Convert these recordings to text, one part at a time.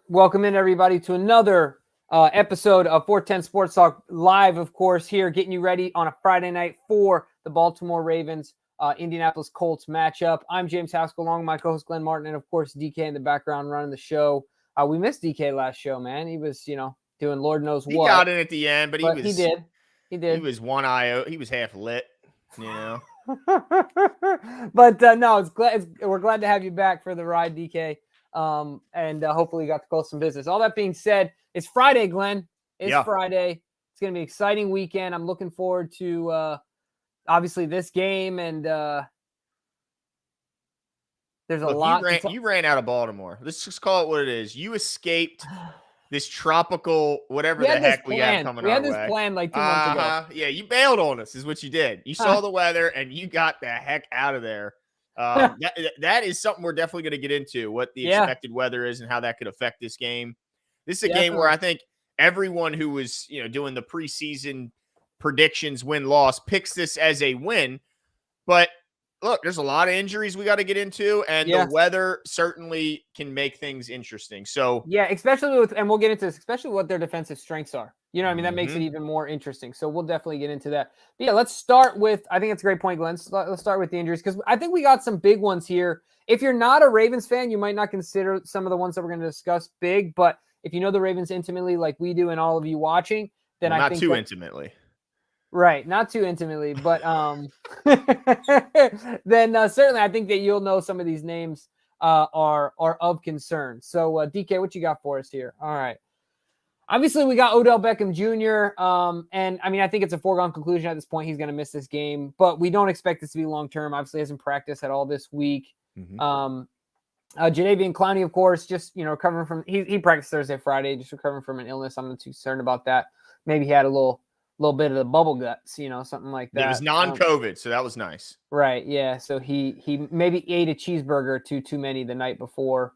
Welcome in, everybody, to another episode of 410 Sports Talk live, of course, here, getting you ready on a Friday night for the Baltimore Ravens, Indianapolis Colts matchup. I'm James Haskell, along with my co-host Glenn Martin, and, of course, DK in the background running the show. We missed DK last show, man. He was, doing Lord knows what. He got in at the end, but he did. He was one eye. He was half lit, But no, we're glad to have you back for the ride, DK. And hopefully you got to close some business. All that being said, it's Friday, Glenn. It's Friday. It's going to be an exciting weekend. I'm looking forward to obviously this game, and there's a lot. You ran out of Baltimore. Let's just call it what it is. You escaped this tropical whatever the heck we have coming our way. We had this plan like 2 months ago. Yeah, you bailed on us is what you did. You saw the weather and you got the heck out of there. That is something we're definitely going to get into, what the expected weather is and how that could affect this game. This is a game where I think everyone who was, doing the preseason predictions win-loss picks this as a win. But look, there's a lot of injuries we got to get into, and the weather certainly can make things interesting. So especially and we'll get into this, especially what their defensive strengths are. That makes it even more interesting. So we'll definitely get into that. But let's start with, I think it's a great point, Glenn. Let's start with the injuries, because I think we got some big ones here. If you're not a Ravens fan, you might not consider some of the ones that we're going to discuss big, but if you know the Ravens intimately like we do and all of you watching, then I think intimately. Right, not too intimately, but then certainly I think that you'll know some of these names are of concern. So DK, what you got for us here? All right. Obviously, we got Odell Beckham Jr., and I mean, I think it's a foregone conclusion at this point he's going to miss this game, but we don't expect this to be long-term. Obviously, he hasn't practiced at all this week. Jadeveon Clowney, of course, just, recovering from – he practiced Thursday, Friday, just recovering from an illness. I'm not too concerned about that. Maybe he had a little bit of the bubble guts, something like that. It was non-COVID, so that was nice. Right, yeah. So he maybe ate a cheeseburger too many the night before,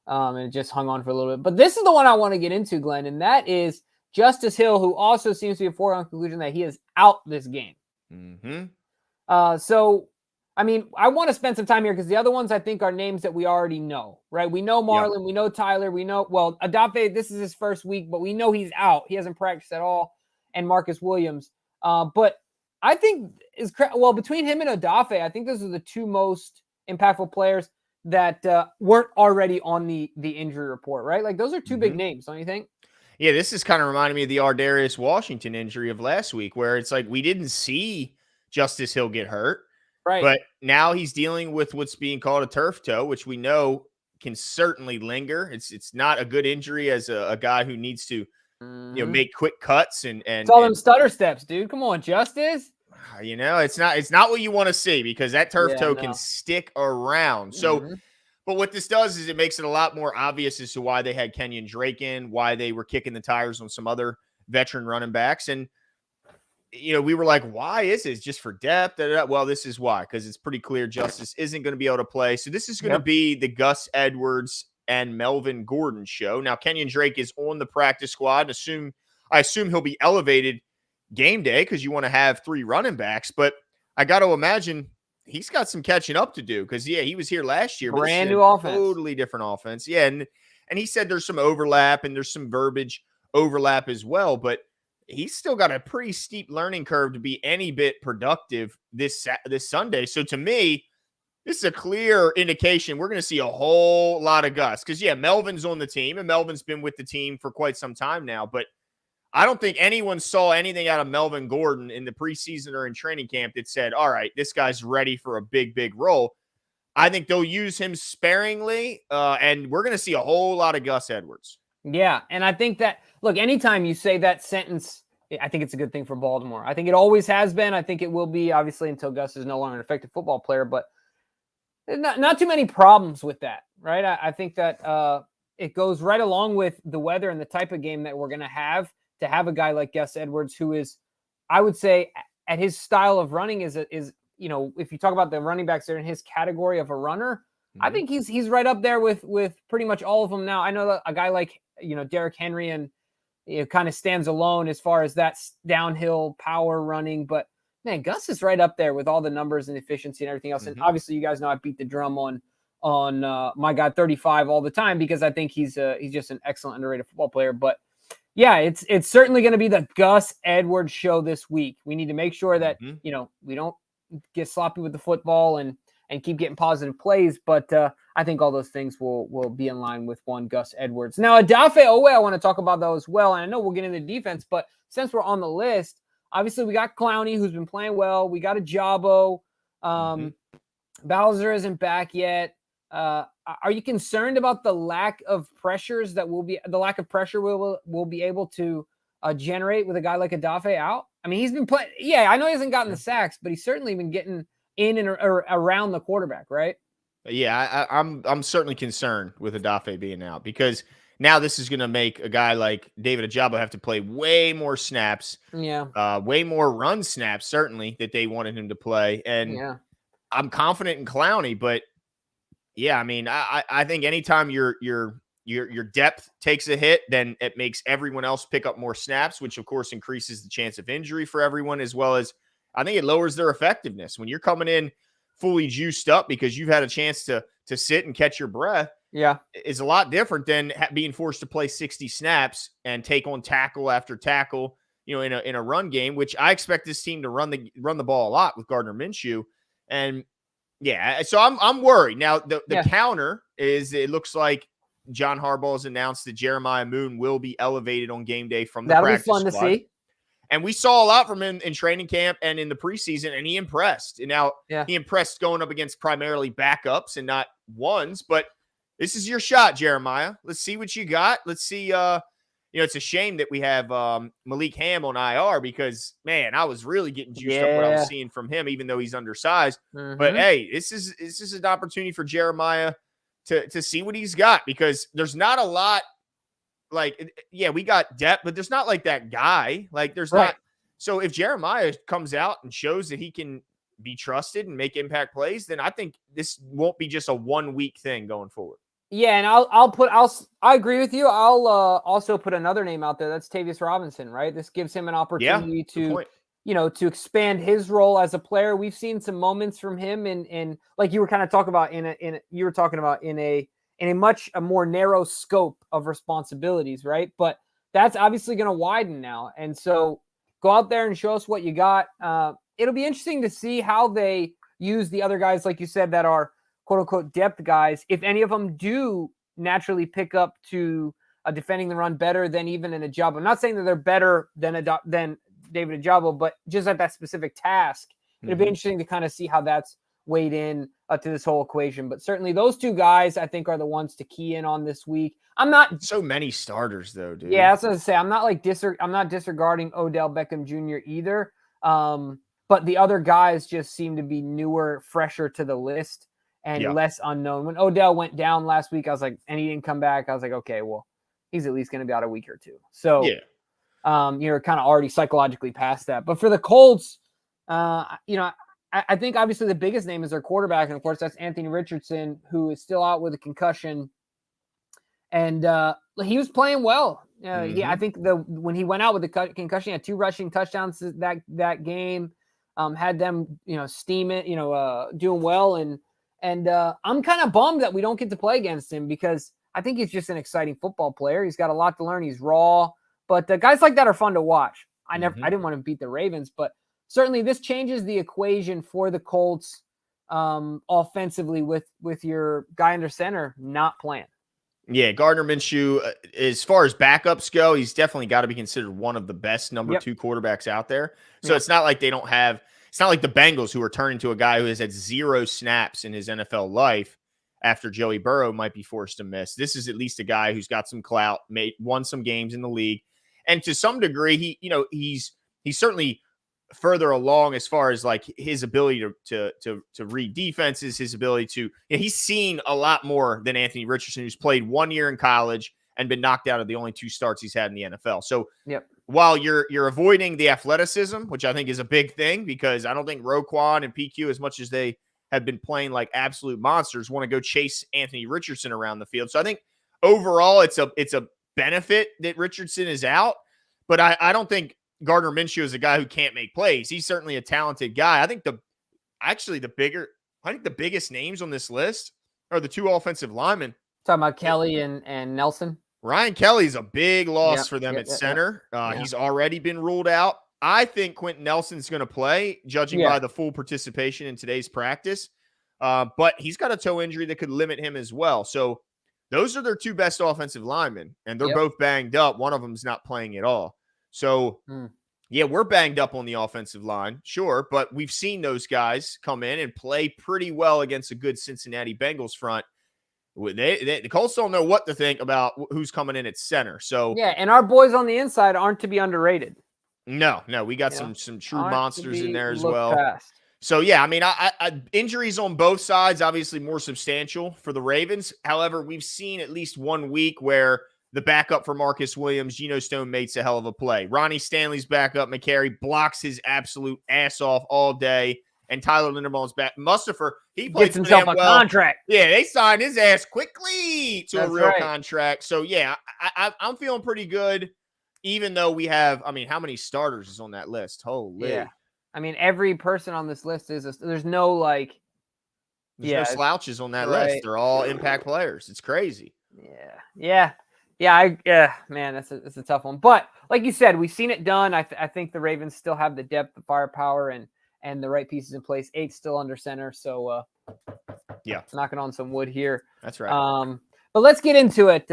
and it just hung on for a little bit. But this is the one I want to get into, Glenn, and that is Justice Hill, who also seems to be a foregone conclusion that he is out this game. So, I mean, I want to spend some time here because the other ones I think are names that we already know, right? We know Marlon, we know Tyler, we know, Adafe, this is his first week, but we know he's out. He hasn't practiced at all. And Marcus Williams. But I think between him and Adafe, I think those are the two most impactful players that weren't already on the injury report, right? Like those are two big names, don't you think? Yeah, this is kind of reminding me of the Ardarius Washington injury of last week, where it's like we didn't see Justice Hill get hurt. Right. But now he's dealing with what's being called a turf toe, which we know can certainly linger. It's not a good injury as a guy who needs to make quick cuts and it's all them stutter steps, dude. Come on, Justice. It's not what you want to see, because that turf toe can stick around. So, but what this does is it makes it a lot more obvious as to why they had Kenyon Drake in, why they were kicking the tires on some other veteran running backs. And, we were like, why is this? Just for depth? Well, this is why, because it's pretty clear Justice isn't going to be able to play. So this is going to be the Gus Edwards and Melvin Gordon show. Now, Kenyon Drake is on the practice squad. I assume he'll be elevated game day because you want to have three running backs. But I got to imagine he's got some catching up to do because, he was here last year. Brand new offense. Totally different offense. Yeah, and he said there's some overlap and there's some verbiage overlap as well. But he's still got a pretty steep learning curve to be any bit productive this Sunday. So to me, this is a clear indication we're going to see a whole lot of Gus. Because, Melvin's on the team, and Melvin's been with the team for quite some time now. But I don't think anyone saw anything out of Melvin Gordon in the preseason or in training camp that said, all right, this guy's ready for a big, big role. I think they'll use him sparingly, and we're going to see a whole lot of Gus Edwards. Yeah, and I think that, look, anytime you say that sentence, I think it's a good thing for Baltimore. I think it always has been. I think it will be, obviously, until Gus is no longer an effective football player. But not too many problems with that, right? I think that it goes right along with the weather and the type of game that we're going to have a guy like Gus Edwards, who is, I would say, at his style of running is if you talk about the running backs that are in his category of a runner, I think he's right up there with pretty much all of them now. I know that a guy like, Derrick Henry and kind of stands alone as far as that downhill power running, but man, Gus is right up there with all the numbers and efficiency and everything else. And obviously, you guys know I beat the drum my guy 35 all the time because I think he's just an excellent underrated football player. But yeah, it's certainly going to be the Gus Edwards show this week. We need to make sure that we don't get sloppy with the football and keep getting positive plays. But I think all those things will be in line with one Gus Edwards. Now, Odafe Owe, I want to talk about that as well. And I know we'll get into defense, but since we're on the list, obviously we got Clowney, who's been playing well. We got Ajabo. Bowser isn't back yet. Are you concerned about the lack of pressure we'll be able to generate with a guy like Odafe out? I mean, he's been playing. Yeah, I know he hasn't gotten the sacks, but he's certainly been getting in and around the quarterback, right? Yeah, I'm certainly concerned with Odafe being out because now this is going to make a guy like David Ajabo have to play way more snaps. Yeah. Way more run snaps, certainly, that they wanted him to play. And I'm confident in Clowney, but yeah, I mean, I think anytime your depth takes a hit, then it makes everyone else pick up more snaps, which of course increases the chance of injury for everyone, as well as I think it lowers their effectiveness. When you're coming in fully juiced up because you've had a chance to sit and catch your breath, is a lot different than being forced to play 60 snaps and take on tackle after tackle, in a run game, which I expect this team to run the ball a lot with Gardner Minshew. And yeah, so I'm worried. Now, the counter is it looks like John Harbaugh has announced that Jeremiah Moon will be elevated on game day from the practice squad. That'll be fun to see. And we saw a lot from him in training camp and in the preseason, and he impressed. And now he impressed going up against primarily backups and not ones. But this is your shot, Jeremiah. Let's see what you got. Let's see. It's a shame that we have Malik Ham on IR because, man, I was really getting juiced up what I was seeing from him, even though he's undersized. But hey, this is an opportunity for Jeremiah to see what he's got because there's not a lot. We got depth, but there's not like that guy. Like there's not. So if Jeremiah comes out and shows that he can be trusted and make impact plays, then I think this won't be just a 1 week thing going forward. Yeah, and I agree with you. I'll also put another name out there. That's Tavius Robinson, right? This gives him an opportunity to expand his role as a player. We've seen some moments from him in like you were kind of talking about in a much more narrow scope of responsibilities, right? But that's obviously going to widen now. And so go out there and show us what you got. It'll be interesting to see how they use the other guys, like you said, that are quote-unquote depth guys, if any of them do naturally pick up to defending the run better than even an Ajabo. I'm not saying that they're better than David Ajabo, but just at that specific task, it'd be interesting to kind of see how that's weighed in to this whole equation. But certainly those two guys, I think, are the ones to key in on this week. I'm not so many starters though, dude. Yeah, that's what I was gonna say. I'm not disregarding Odell Beckham Jr. either. But the other guys just seem to be newer, fresher to the list and less unknown. When Odell went down last week, I was like, and he didn't come back. I was like, okay, well, he's at least going to be out a week or two. So, you're kind of already psychologically past that. But for the Colts, I think obviously the biggest name is their quarterback. And of course, that's Anthony Richardson, who is still out with a concussion. And he was playing well. I think when he went out with the concussion, he had 2 rushing touchdowns that game, had them, steaming, doing well. And I'm kind of bummed that we don't get to play against him because I think he's just an exciting football player. He's got a lot to learn. He's raw, but guys like that are fun to watch. I didn't want to beat the Ravens, but certainly this changes the equation for the Colts offensively with your guy under center not playing. Yeah, Gardner Minshew, as far as backups go, he's definitely got to be considered one of the best number 2 quarterbacks out there. So it's not like they don't have. It's not like the Bengals who are turning to a guy who has had 0 snaps in his NFL life after Joey Burrow might be forced to miss. This is at least a guy who's got some clout, won some games in the league. And to some degree, he's certainly further along as far as like his ability to read defenses, his ability to, he's seen a lot more than Anthony Richardson, who's played 1 year in college and been knocked out of the only 2 starts he's had in the NFL. So while you're avoiding the athleticism, which I think is a big thing because I don't think Roquan and PQ, as much as they have been playing like absolute monsters, want to go chase Anthony Richardson around the field. So I think overall it's a benefit that Richardson is out, but I don't think Gardner Minshew is a guy who can't make plays. He's certainly a talented guy. I think the biggest names on this list or the 2 offensive linemen. Talking about Kelly and Nelson. Ryan Kelly's a big loss for them Yep, at yep, center. yeah. He's already been ruled out. I think Quentin Nelson's going to play, judging by the full participation in today's practice. But he's got a toe injury that could limit him as well. So those are their 2 best offensive linemen, and they're both banged up. One of them's not playing at all. So, yeah, we're banged up on the offensive line, sure, but we've seen those guys come in and play pretty well against a good Cincinnati Bengals front. The Colts don't know what to think about who's coming in at center. So yeah, and our boys on the inside aren't to be underrated. No, we got some true monsters in there as well. Past. So yeah, I mean, I injuries on both sides, obviously more substantial for the Ravens. However, we've seen at least 1 week where the backup for Marcus Williams, Geno Stone, makes a hell of a play. Ronnie Stanley's backup, McCary, blocks his absolute ass off all day. And Tyler Linderbaum's back. Mustafa, he plays himself a contract. Yeah, they signed his ass quickly to a real contract. So, yeah, I'm feeling pretty good, even though we have, I mean, how many starters is on that list? Holy. Yeah. I mean, every person on this list there's no like. There's no slouches on that list. They're all impact players. It's crazy. Yeah. Man, it's a tough one. But like you said, we've seen it done. I think the Ravens still have the depth, the firepower, and the right pieces in place. 8 still under center. So, knocking on some wood here. That's right. But let's get into it.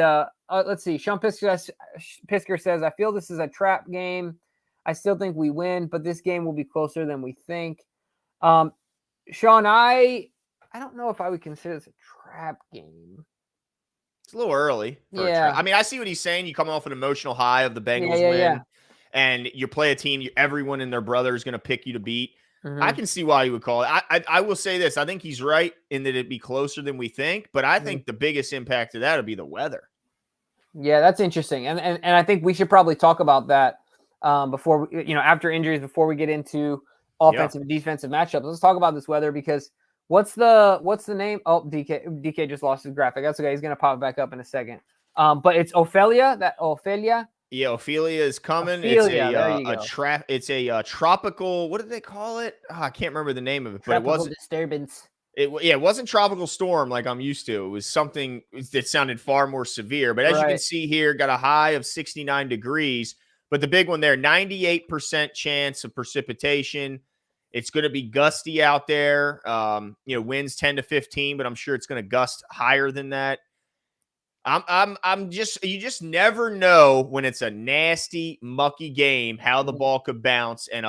Let's see. Sean Pisker says, I feel this is a trap game. I still think we win, but this game will be closer than we think. Sean, I don't know if I would consider this a trap game. It's a little early. I mean, I see what he's saying. You come off an emotional high of the Bengals win, and you play a team, everyone and their brother is going to pick you to beat. Mm-hmm. I can see why you would call it. I will say this. I think he's right in that it'd be closer than we think, but I think the biggest impact of that would be the weather. Yeah, that's interesting. And I think we should probably talk about that before, after injuries, before we get into offensive and defensive matchups. Let's talk about this weather because what's the name? Oh, DK just lost his graphic. That's okay. He's going to pop it back up in a second. But it's Ophelia. Yeah, Ophelia is coming. It's a tropical. What did they call it? Oh, I can't remember the name of it. But it wasn't disturbance. It wasn't tropical storm like I'm used to. It was something that sounded far more severe. But as you can see here, got a high of 69 degrees. But the big one there, 98% chance of precipitation. It's going to be gusty out there. Winds 10 to 15, but I'm sure it's going to gust higher than that. You just never know when it's a nasty, mucky game, how the ball could bounce, and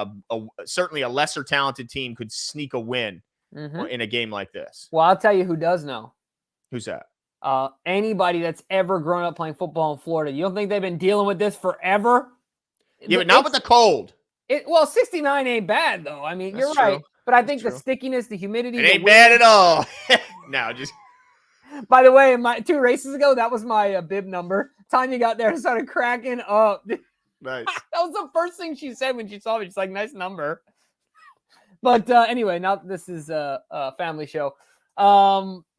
certainly a lesser talented team could sneak a win in a game like this. Well, I'll tell you who does know. Who's that? Anybody that's ever grown up playing football in Florida. You don't think they've been dealing with this forever? Yeah, but not with the cold. 69 ain't bad, though. I mean, you're right. But I think the stickiness, the humidity. It ain't bad at all. No, just... By the way, 2 races ago, that was my bib number. Tanya got there and started cracking up. Nice. That was the first thing she said when she saw me. She's like, nice number. But anyway, now this is a family show.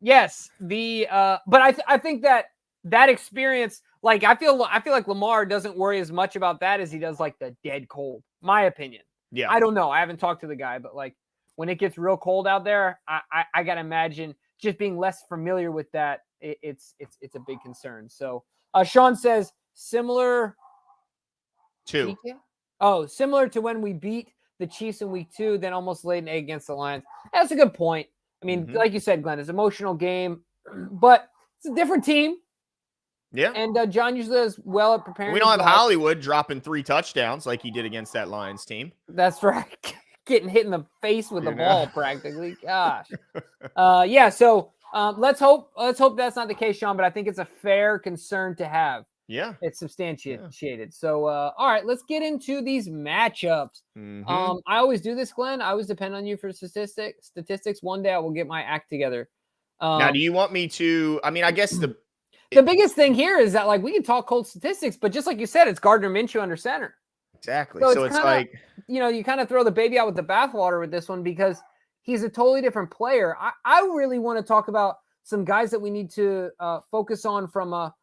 Yes, but I think that experience, like I feel like Lamar doesn't worry as much about that as he does like the dead cold. My opinion. Yeah. I don't know. I haven't talked to the guy, but like when it gets real cold out there, I gotta imagine just being less familiar with that, it's a big concern. So Sean says similar to when we beat the Chiefs in week 2, then almost laid an egg against the Lions. That's a good point. I mean, like you said, Glenn, it's an emotional game, but it's a different team. Yeah. And John usually does well at preparing. We don't have Hollywood dropping 3 touchdowns like he did against that Lions team. That's right. Getting hit in the face with the ball practically. Gosh. So let's hope that's not the case, Sean, but I think it's a fair concern to have. Yeah. It's substantiated. Yeah. So all right, let's get into these matchups. I always do this, Glenn. I always depend on you for statistics. One day I will get my act together. Now, do you want me to, I mean, I guess the biggest thing here is that like we can talk cold statistics, but just like you said, it's Gardner Minshew under center. Exactly. So it's kinda, like, you kind of throw the baby out with the bathwater with this one because he's a totally different player. I really want to talk about some guys that we need to focus on from our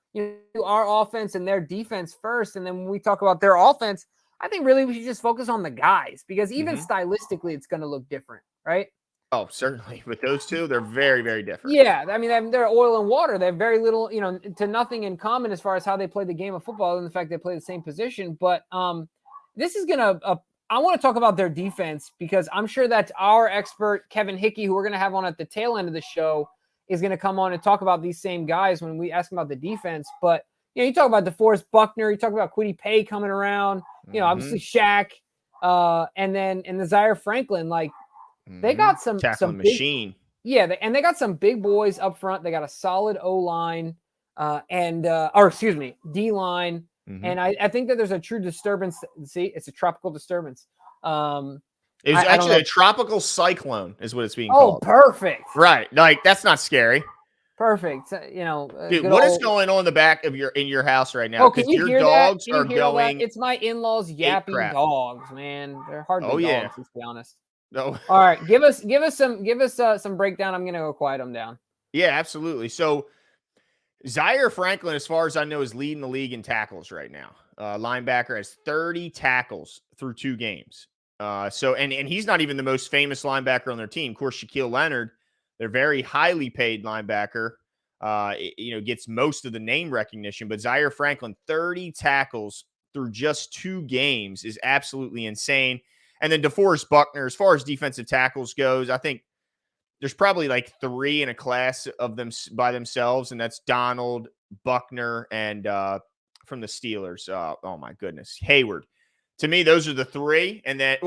offense and their defense first. And then when we talk about their offense, I think really we should just focus on the guys because even stylistically, it's going to look different, right? Oh, certainly. With those two, they're very, very different. Yeah, I mean, they're oil and water. They have very little, to nothing in common as far as how they play the game of football, and the fact they play the same position. But this is gonna. I want to talk about their defense because I'm sure that our expert Kevin Hickey, who we're gonna have on at the tail end of the show, is gonna come on and talk about these same guys when we ask him about the defense. But you talk about DeForest Buckner, you talk about Kwity Paye coming around. Obviously Shaq, and the Zaire Franklin, like. They got some tackling big, machine. Yeah, they got some big boys up front. They got a solid O-line D-line. Mm-hmm. And I think that there's a true disturbance. See, it's a tropical disturbance. It was actually a tropical cyclone is what it's being called. Oh, perfect. Right. Like, that's not scary. Perfect. Dude, what is going on in the back of your house right now? Oh, can you hear dogs that? Can you hear going. It's my in-laws yapping dogs, man. They're hardly dogs, let's be honest. No. All right, give us some breakdown. I'm gonna go quiet them down. Yeah, absolutely. So Zaire Franklin, as far as I know, is leading the league in tackles right now. Linebacker has 30 tackles through 2 games. And he's not even the most famous linebacker on their team. Of course, Shaquille Leonard, their very highly paid linebacker, gets most of the name recognition. But Zaire Franklin, 30 tackles through just 2 games is absolutely insane. And then DeForest Buckner, as far as defensive tackles goes, I think there's probably like 3 in a class of them by themselves, and that's Donald, Buckner, and from the Steelers. Oh, my goodness. Hayward. To me, those are the 3. And then,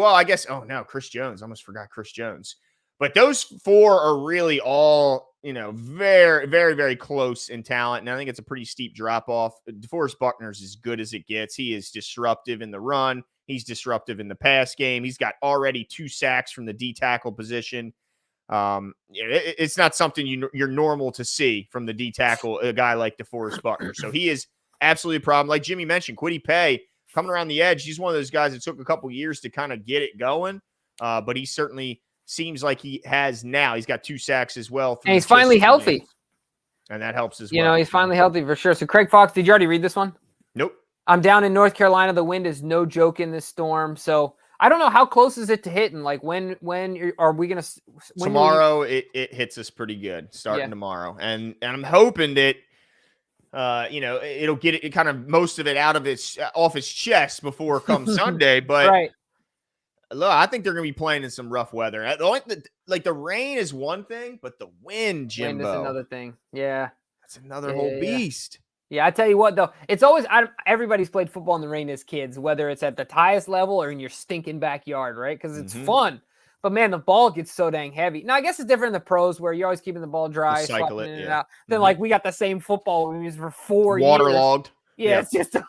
Chris Jones. I almost forgot Chris Jones. But those 4 are really all, very, very, very close in talent. And I think it's a pretty steep drop-off. DeForest Buckner's as good as it gets. He is disruptive in the run. He's disruptive in the pass game. He's got already 2 sacks from the D tackle position. It's not something you're normal to see from the D tackle, a guy like DeForest Buckner. So he is absolutely a problem. Like Jimmy mentioned, Kwity Paye coming around the edge. He's one of those guys that took a couple years to kind of get it going, but he certainly seems like he has now. He's got 2 sacks as well. And he's finally healthy. Games. And that helps as well. He's finally healthy for sure. So Craig Fox, did you already read this one? Nope. I'm down in North Carolina. The wind is no joke in this storm. So I don't know how close is it to hitting. Like when are we gonna? Tomorrow it hits us pretty good starting tomorrow, and I'm hoping that it'll get it kind of most of it off its chest before come Sunday. But right. Look, I think they're gonna be playing in some rough weather. The rain is one thing, but the wind, Jimbo, wind is another thing. Yeah, that's another whole beast. Yeah, I tell you what, though, it's always everybody's played football in the rain as kids, whether it's at the highest level or in your stinking backyard, right? Because it's fun. But, man, the ball gets so dang heavy. Now, I guess it's different in the pros where you're always keeping the ball dry, cycle it, in and out. Then, like, we got the same football we used for 4 years. Waterlogged. Yeah, it's just a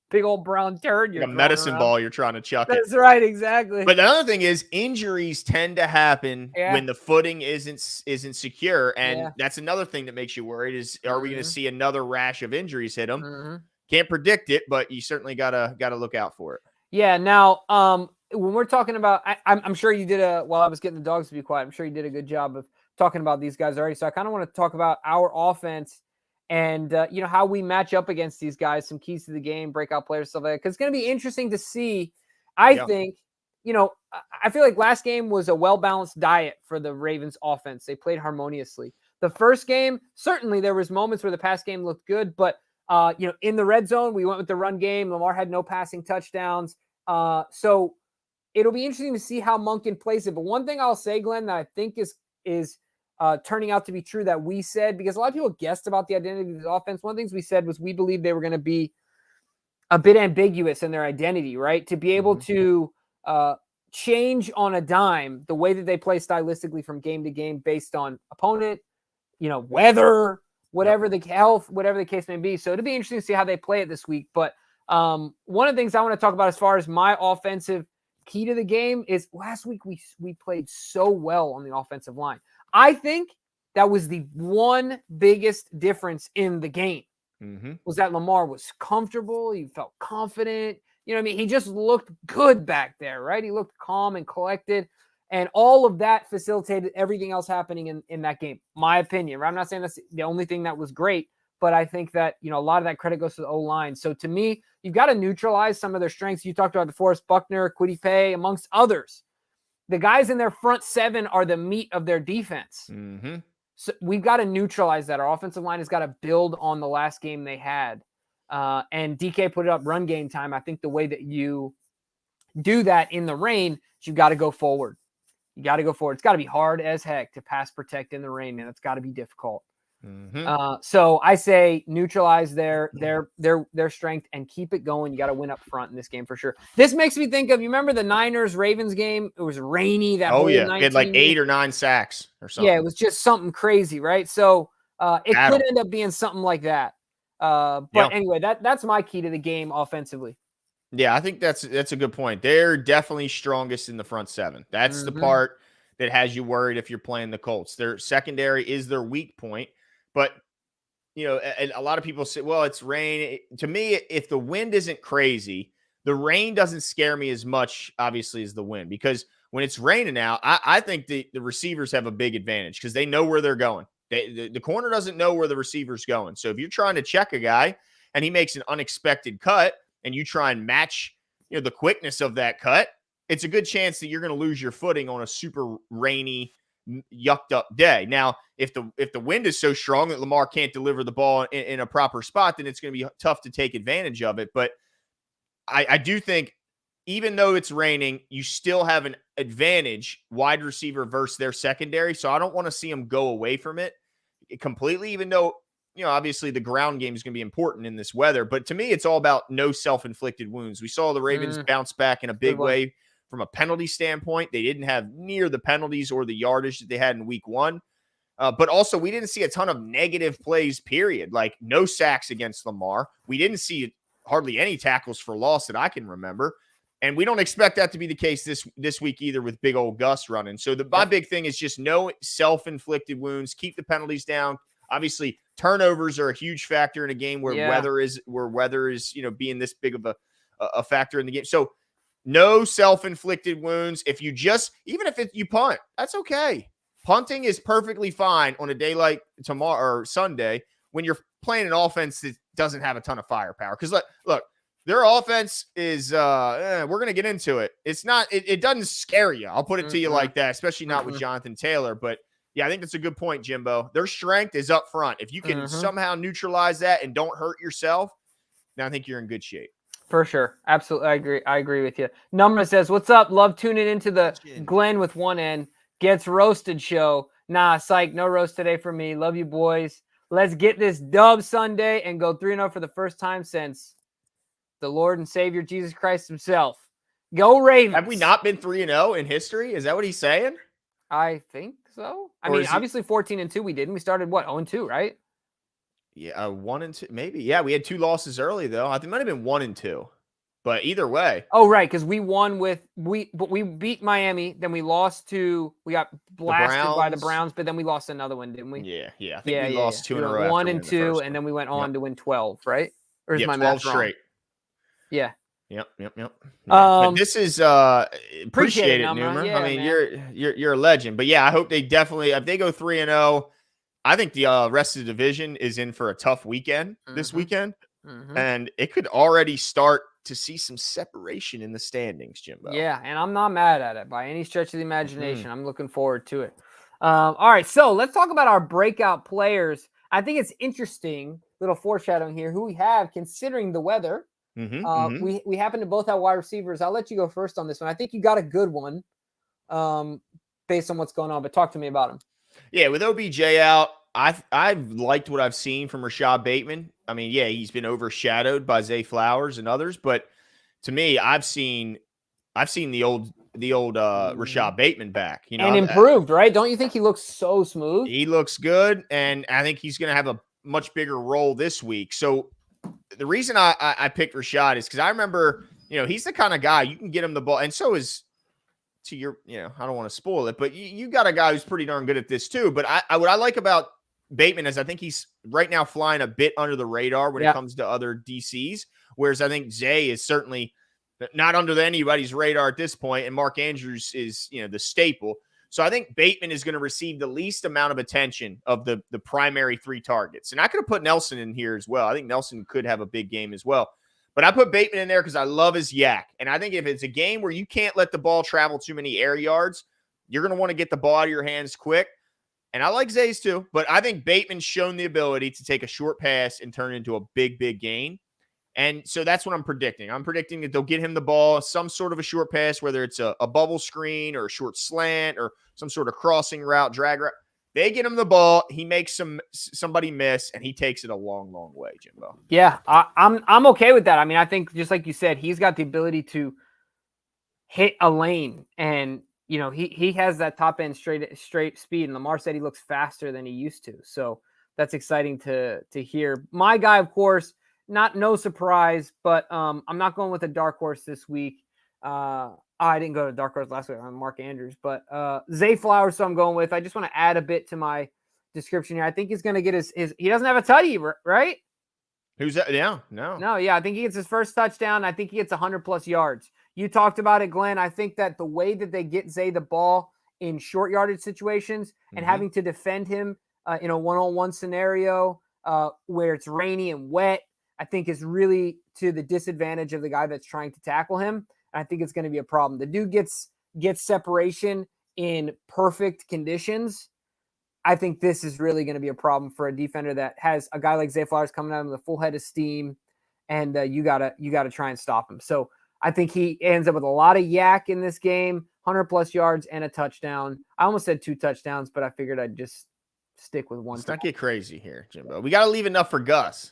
big old brown turd. Like a medicine ball you're trying to chuck it. That's right, exactly. But the other thing is injuries tend to happen when the footing isn't secure, and that's another thing that makes you worried is are we going to see another rash of injuries hit them? Can't predict it, but you certainly gotta look out for it. Yeah. Now, when we're talking about, I'm sure you did while I was getting the dogs to be quiet, I'm sure you did a good job of talking about these guys already. So I kind of want to talk about our offense. And, how we match up against these guys, some keys to the game, breakout players, stuff like that. Because it's going to be interesting to see. I think, I feel like last game was a well-balanced diet for the Ravens offense. They played harmoniously. The first game, certainly there was moments where the pass game looked good. But, in the red zone, we went with the run game. Lamar had no passing touchdowns. So it'll be interesting to see how Monken plays it. But one thing I'll say, Glenn, that I think is turning out to be true that we said, because a lot of people guessed about the identity of the offense. One of the things we said was we believed they were going to be a bit ambiguous in their identity, right? To be able to change on a dime the way that they play stylistically from game to game based on opponent, weather, whatever the health, whatever the case may be. So it'll be interesting to see how they play it this week. But one of the things I want to talk about as far as my offensive key to the game is last week we played so well on the offensive line. I think that was the one biggest difference in the game was that Lamar was comfortable. He felt confident. You know what I mean? He just looked good back there, right? He looked calm and collected. And all of that facilitated everything else happening in that game. My opinion, right? I'm not saying that's the only thing that was great, but I think that, a lot of that credit goes to the O-line. So to me, you've got to neutralize some of their strengths. You talked about DeForest Buckner, Kwity Paye, amongst others. the guys in their front seven are the meat of their defense. Mm-hmm. So we've got to neutralize that. Our offensive line has got to build on the last game they had. And DK put it up run game time. I think the way that you do that in the rain is you've got to go forward. You got to go forward. It's got to be hard as heck to pass protect in the rain, man. It's got to be difficult. Mm-hmm. So I say neutralize their strength and keep it going. You got to win up front in this game for sure. This makes me think of, you remember the Niners-Ravens game? It was rainy. That whole we had like 8 or 9 sacks or something. Yeah, it was just something crazy, right? So it could end up being something like that. Anyway, that's my key to the game offensively. Yeah, I think that's a good point. They're definitely strongest in the front seven. That's the part that has you worried if you're playing the Colts. Their secondary is their weak point. But, a lot of people say, well, it's rain. To me, if the wind isn't crazy, the rain doesn't scare me as much, obviously, as the wind. Because when it's raining out, I think the receivers have a big advantage because they know where they're going. The corner doesn't know where the receiver's going. So if you're trying to check a guy and he makes an unexpected cut and you try and match the quickness of that cut, it's a good chance that you're going to lose your footing on a super rainy, yucked up day. Now, if the wind is so strong that Lamar can't deliver the ball in a proper spot, then it's going to be tough to take advantage of it. But I do think even though it's raining, you still have an advantage wide receiver versus their secondary. So I don't want to see them go away from it completely, even though, obviously the ground game is going to be important in this weather. But to me, it's all about no self-inflicted wounds. We saw the Ravens bounce back in a big way from a penalty standpoint. They didn't have near the penalties or the yardage that they had in week 1. But also, we didn't see a ton of negative plays, period. Like, no sacks against Lamar. We didn't see hardly any tackles for loss that I can remember. And we don't expect that to be the case this week either with big old Gus running. So my big thing is just no self-inflicted wounds. Keep the penalties down. Obviously, turnovers are a huge factor in a game where weather is being this big of a factor in the game. So no self-inflicted wounds. If you you punt, that's okay. Punting is perfectly fine on a day like tomorrow or Sunday when you're playing an offense that doesn't have a ton of firepower. Because look, their offense is we're going to get into it. It's not, it doesn't scare you. I'll put it to you like that, especially not with Jonathan Taylor. But yeah, I think that's a good point, Jimbo. Their strength is up front. If you can somehow neutralize that and don't hurt yourself, then I think you're in good shape. For sure. Absolutely. I agree with you. Number says, what's up? Love tuning into the Glenn with one N gets roasted show. Nah, psych. No roast today for me. Love you, boys. Let's get this dub Sunday and go 3-0 for the first time since the Lord and Savior Jesus Christ himself. Go Ravens. Have we not been 3-0 in history? Is that what he's saying? I think so. I mean, obviously 14-2 we didn't. We started 0-2, right? Yeah, 1-2 maybe. Yeah, we had 2 losses early though. I think it might have been 1-2. But either way. Oh, right, because we won we beat Miami, then we got blasted by the Browns, but then we lost another one, didn't we? Yeah. I think we lost 2 in a row. 1-2, and then we went on to win 12, right? Or is my 12 math straight. Yeah. Yep. But this is appreciate it, Newmer. Yeah, I mean, you're a legend. But yeah, I hope they definitely, if they go 3-0, I think the rest of the division is in for a tough weekend this weekend. And it could already start to see some separation in the standings, Jimbo. Yeah, and I'm not mad at it by any stretch of the imagination. I'm looking forward to it. All right, so let's talk about our breakout players. I think it's interesting, little foreshadowing here, who we have considering the weather. We happen to both have wide receivers. I'll let you go first on this one. I think you got a good one based on what's going on, but talk to me about him. Yeah, with OBJ out, I've liked what I've seen from Rashad Bateman. I mean, yeah, he's been overshadowed by Zay Flowers and others, but to me, I've seen the old Rashad Bateman back, and improved, right? Don't you think he looks so smooth? He looks good, and I think he's going to have a much bigger role this week. So the reason I picked Rashad is because I remember, he's the kind of guy you can get him the ball, and so is to your, I don't want to spoil it, but you got a guy who's pretty darn good at this too. But what I like about Bateman is I think he's right now flying a bit under the radar when it comes to other DCs, whereas I think Zay is certainly not under anybody's radar at this point, and Mark Andrews is, the staple. So I think Bateman is going to receive the least amount of attention of the primary 3 targets. And I could have put Nelson in here as well. I think Nelson could have a big game as well. But I put Bateman in there because I love his yak. And I think if it's a game where you can't let the ball travel too many air yards, you're going to want to get the ball out of your hands quick. And I like Zay's too, but I think Bateman's shown the ability to take a short pass and turn it into a big, big gain. And so that's what I'm predicting. I'm predicting that they'll get him the ball, some sort of a short pass, whether it's a bubble screen or a short slant or some sort of crossing route, drag route. They get him the ball. He makes somebody miss, and he takes it a long, long way, Jimbo. Yeah, I'm okay with that. I mean, I think just like you said, he's got the ability to hit a lane, and he has that top end straight speed. And Lamar said he looks faster than he used to, so that's exciting to hear. My guy, of course, no surprise, but I'm not going with a dark horse this week. I didn't go to dark horse last week on Mark Andrews, but Zay Flowers, so I'm going with. I just want to add a bit to my description here. I think he's going to get his he doesn't have a tutty, right? Who's that? Yeah, no. Yeah, I think he gets his first touchdown. I think he gets 100+ yards. You talked about it, Glenn. I think that the way that they get Zay the ball in short yardage situations and having to defend him in a one-on-one scenario where it's rainy and wet, I think is really to the disadvantage of the guy that's trying to tackle him. I think it's going to be a problem. The dude gets separation in perfect conditions. I think this is really going to be a problem for a defender that has a guy like Zay Flowers coming out with a full head of steam, and you gotta try and stop him. So I think he ends up with a lot of yak in this game, 100+ yards and a touchdown. I almost said 2 touchdowns, but I figured I'd just stick with one. Let's not get crazy here, Jimbo. We got to leave enough for Gus.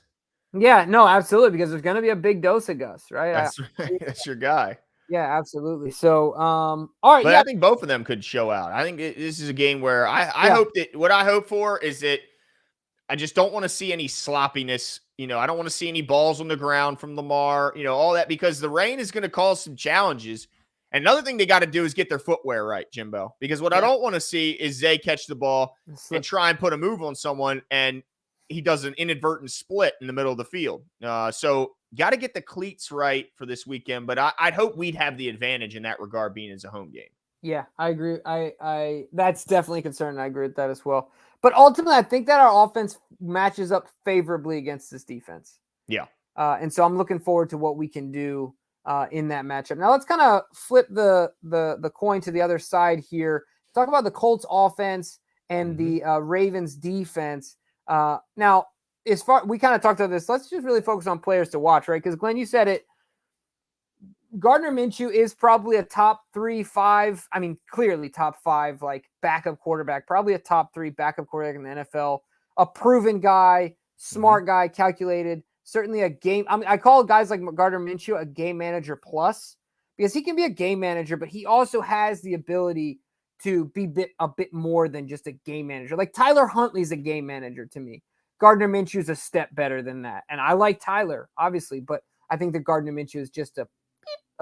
Yeah, no, absolutely, because there's going to be a big dose of Gus, right? That's right. That's your guy. Yeah, absolutely. So, all right. But I think both of them could show out. I think this is a game where I hope that what I hope for is that I just don't want to see any sloppiness. I don't want to see any balls on the ground from Lamar, all that, because the rain is going to cause some challenges. And another thing they got to do is get their footwear right, Jimbo, because what I don't want to see is Zay catch the ball and try and put a move on someone and he does an inadvertent split in the middle of the field. So got to get the cleats right for this weekend, but I'd hope we'd have the advantage in that regard, being as a home game. Yeah, I agree. I that's definitely a concern. I agree with that as well. But ultimately, I think that our offense matches up favorably against this defense. Yeah. And so I'm looking forward to what we can do in that matchup. Now let's kind of flip the coin to the other side here. Talk about the Colts offense and the Ravens defense. Now, as far we kind of talked about this, let's just really focus on players to watch, right? Because Glenn, you said it. Gardner Minshew is probably a top 3-5. I mean, clearly top 5, like backup quarterback, probably a top 3 backup quarterback in the NFL. A proven guy, smart guy, calculated. Certainly a game. I mean, I call guys like Gardner Minshew a game manager plus because he can be a game manager, but he also has the ability to be a bit more than just a game manager. Like Tyler Huntley's a game manager to me. Gardner Minshew is a step better than that. And I like Tyler, obviously, but I think that Gardner Minshew is just a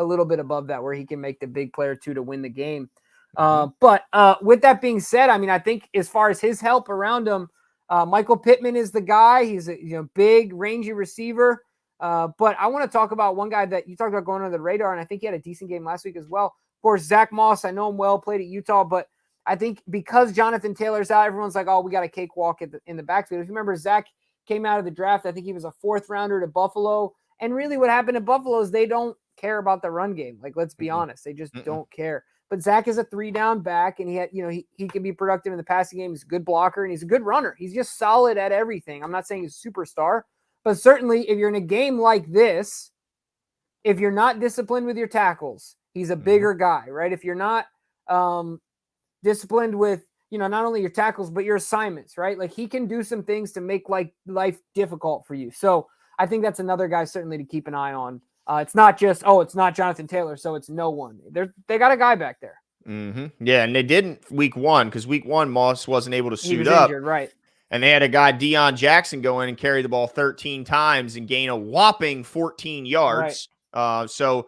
little bit above that where he can make the big player too to win the game. But with that being said, I mean, I think as far as his help around him, Michael Pittman is the guy. He's a big, rangy receiver. But I want to talk about one guy that you talked about going under the radar, and I think he had a decent game last week as well. Of course, Zach Moss, I know him well, played at Utah, but I think because Jonathan Taylor's out, everyone's like, oh, we got a cakewalk in the backfield. If you remember, Zach came out of the draft. I think he was a 4th rounder to Buffalo. And really what happened at Buffalo is they don't care about the run game. Like, let's be honest. They just don't care. But Zach is a 3-down back, and he can be productive in the passing game. He's a good blocker, and he's a good runner. He's just solid at everything. I'm not saying he's a superstar, but certainly if you're in a game like this, if you're not disciplined with your tackles, he's a bigger guy, right? If you're not disciplined with, not only your tackles, but your assignments, right? Like he can do some things to make life difficult for you. So I think that's another guy certainly to keep an eye on. It's not just, it's not Jonathan Taylor, so it's no one. They got a guy back there. Yeah, and they didn't week 1 because week 1 Moss wasn't able to suit up. Injured, right. And they had a guy, Deion Jackson, go in and carry the ball 13 times and gain a whopping 14 yards. Right. So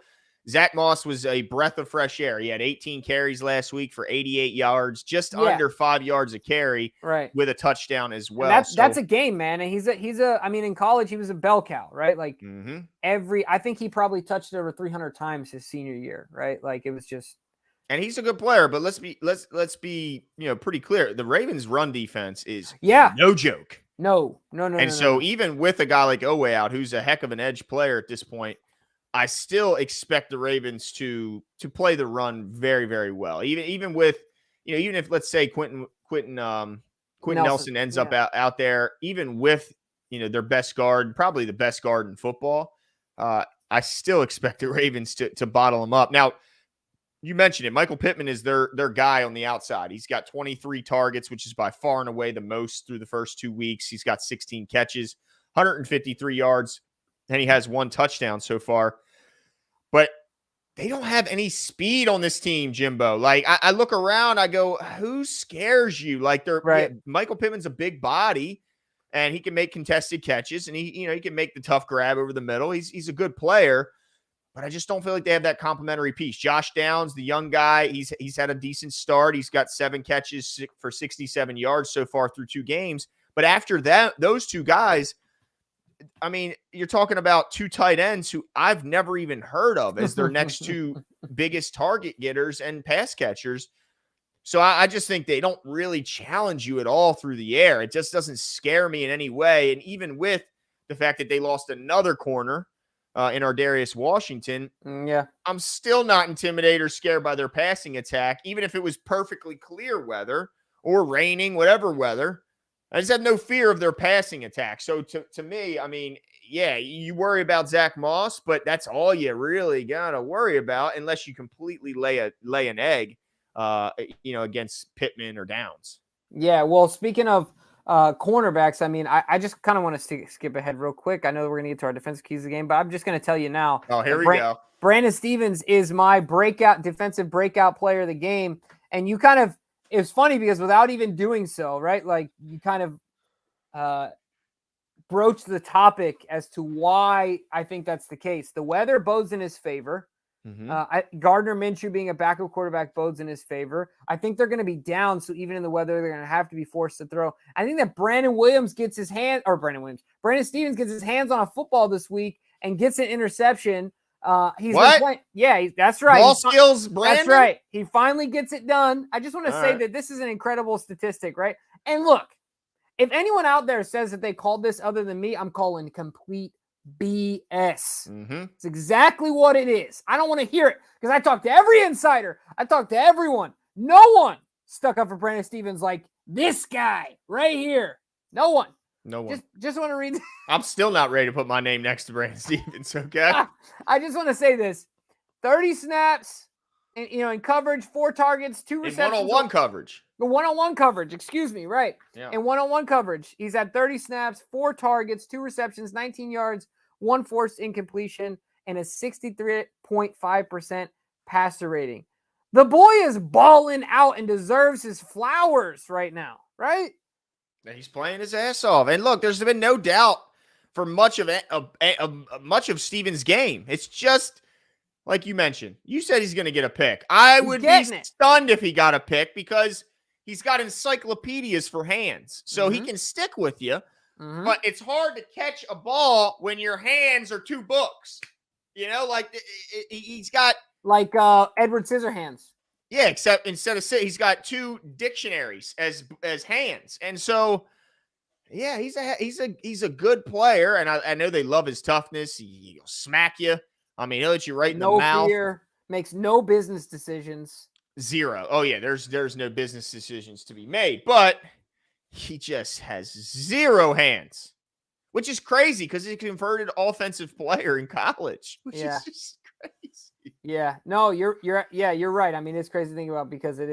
Zach Moss was a breath of fresh air. He had 18 carries last week for 88 yards, just under 5 yards a carry, with a touchdown as well. That's a game, man. And he's a. I mean, in college he was a bell cow, right? Like I think he probably touched it over 300 times his senior year, right? Like it was just. And he's a good player, but let's be pretty clear. The Ravens' run defense is no joke. No. And so even with a guy like Owe out, who's a heck of an edge player at this point, I still expect the Ravens to play the run very, very well. Even with, even if, let's say, Quentin Nelson ends up out there, even with, their best guard, probably the best guard in football, I still expect the Ravens to bottle them up. Now, you mentioned it. Michael Pittman is their guy on the outside. He's got 23 targets, which is by far and away the most through the first 2 weeks. He's got 16 catches, 153 yards, and he has 1 touchdown so far. But they don't have any speed on this team, Jimbo. Like, I look around, I go, who scares you? Like, Michael Pittman's a big body, and he can make contested catches, and he can make the tough grab over the middle. He's a good player. But I just don't feel like they have that complementary piece. Josh Downs, the young guy, he's had a decent start. He's got 7 catches for 67 yards so far through 2 games. But after that, those 2 guys, I mean, you're talking about 2 tight ends who I've never even heard of as their next 2 biggest target getters and pass catchers. So I just think they don't really challenge you at all through the air. It just doesn't scare me in any way. And even with the fact that they lost another corner, in Ardarius Washington, I'm still not intimidated or scared by their passing attack, even if it was perfectly clear weather or raining, whatever weather. I just have no fear of their passing attack. So to me, I mean, yeah, you worry about Zach Moss, but that's all you really got to worry about unless you completely lay an egg, against Pittman or Downs. Yeah, well, speaking of cornerbacks, I mean, I just kind of want to skip ahead real quick. I know we're going to get to our defensive keys of the game, but I'm just going to tell you now. Oh, here we go. Brandon Stephens is my defensive breakout player of the game. And it's funny because without even doing so, right, like you kind of broached the topic as to why I think that's the case. The weather bodes in his favor. Mm-hmm. Gardner Minshew being a backup quarterback bodes in his favor. I think they're going to be down, so even in the weather, they're going to have to be forced to throw. I think that Brandon Stephens gets his hands on a football this week and gets an interception. He's what? Been playing. Yeah, that's right. Ball skills, Brandon. That's right. He finally gets it done. I just want to say that this is an incredible statistic, right? And look, if anyone out there says that they called this other than me, I'm calling complete BS. Mm-hmm. It's exactly what it is. I don't want to hear it because I talked to every insider. I talked to everyone. No one stuck up for Brandon Stephens like this guy right here. No one. Just want to read. I'm still not ready to put my name next to Brandon Stephens. Okay. I just want to say this: 30 snaps, in coverage, 4 targets, 2 receptions. One-on-one coverage. The one-on-one coverage, excuse me, right. Yeah. In one-on-one coverage, he's had 30 snaps, 4 targets, 2 receptions, 19 yards, 1 forced incompletion, and a 63.5% passer rating. The boy is balling out and deserves his flowers right now, right? He's playing his ass off. And look, there's been no doubt for much of Stephens' game. It's just, like you mentioned, you said he's going to get a pick. I would be stunned if he got a pick because he's got encyclopedias for hands, so he can stick with you. Mm-hmm. But it's hard to catch a ball when your hands are 2 books. Like he's got like Edward Scissorhands. Yeah, except instead of he's got 2 dictionaries as hands, and so yeah, he's a good player, and I know they love his toughness. He'll smack you. I mean, he'll hit you right in the mouth. No fear, makes no business decisions. 0. Oh yeah, there's no business decisions to be made, but he just has 0 hands, which is crazy because he's a converted offensive player in college, which is just crazy. Yeah, no, you're right. I mean, it's crazy to think about because he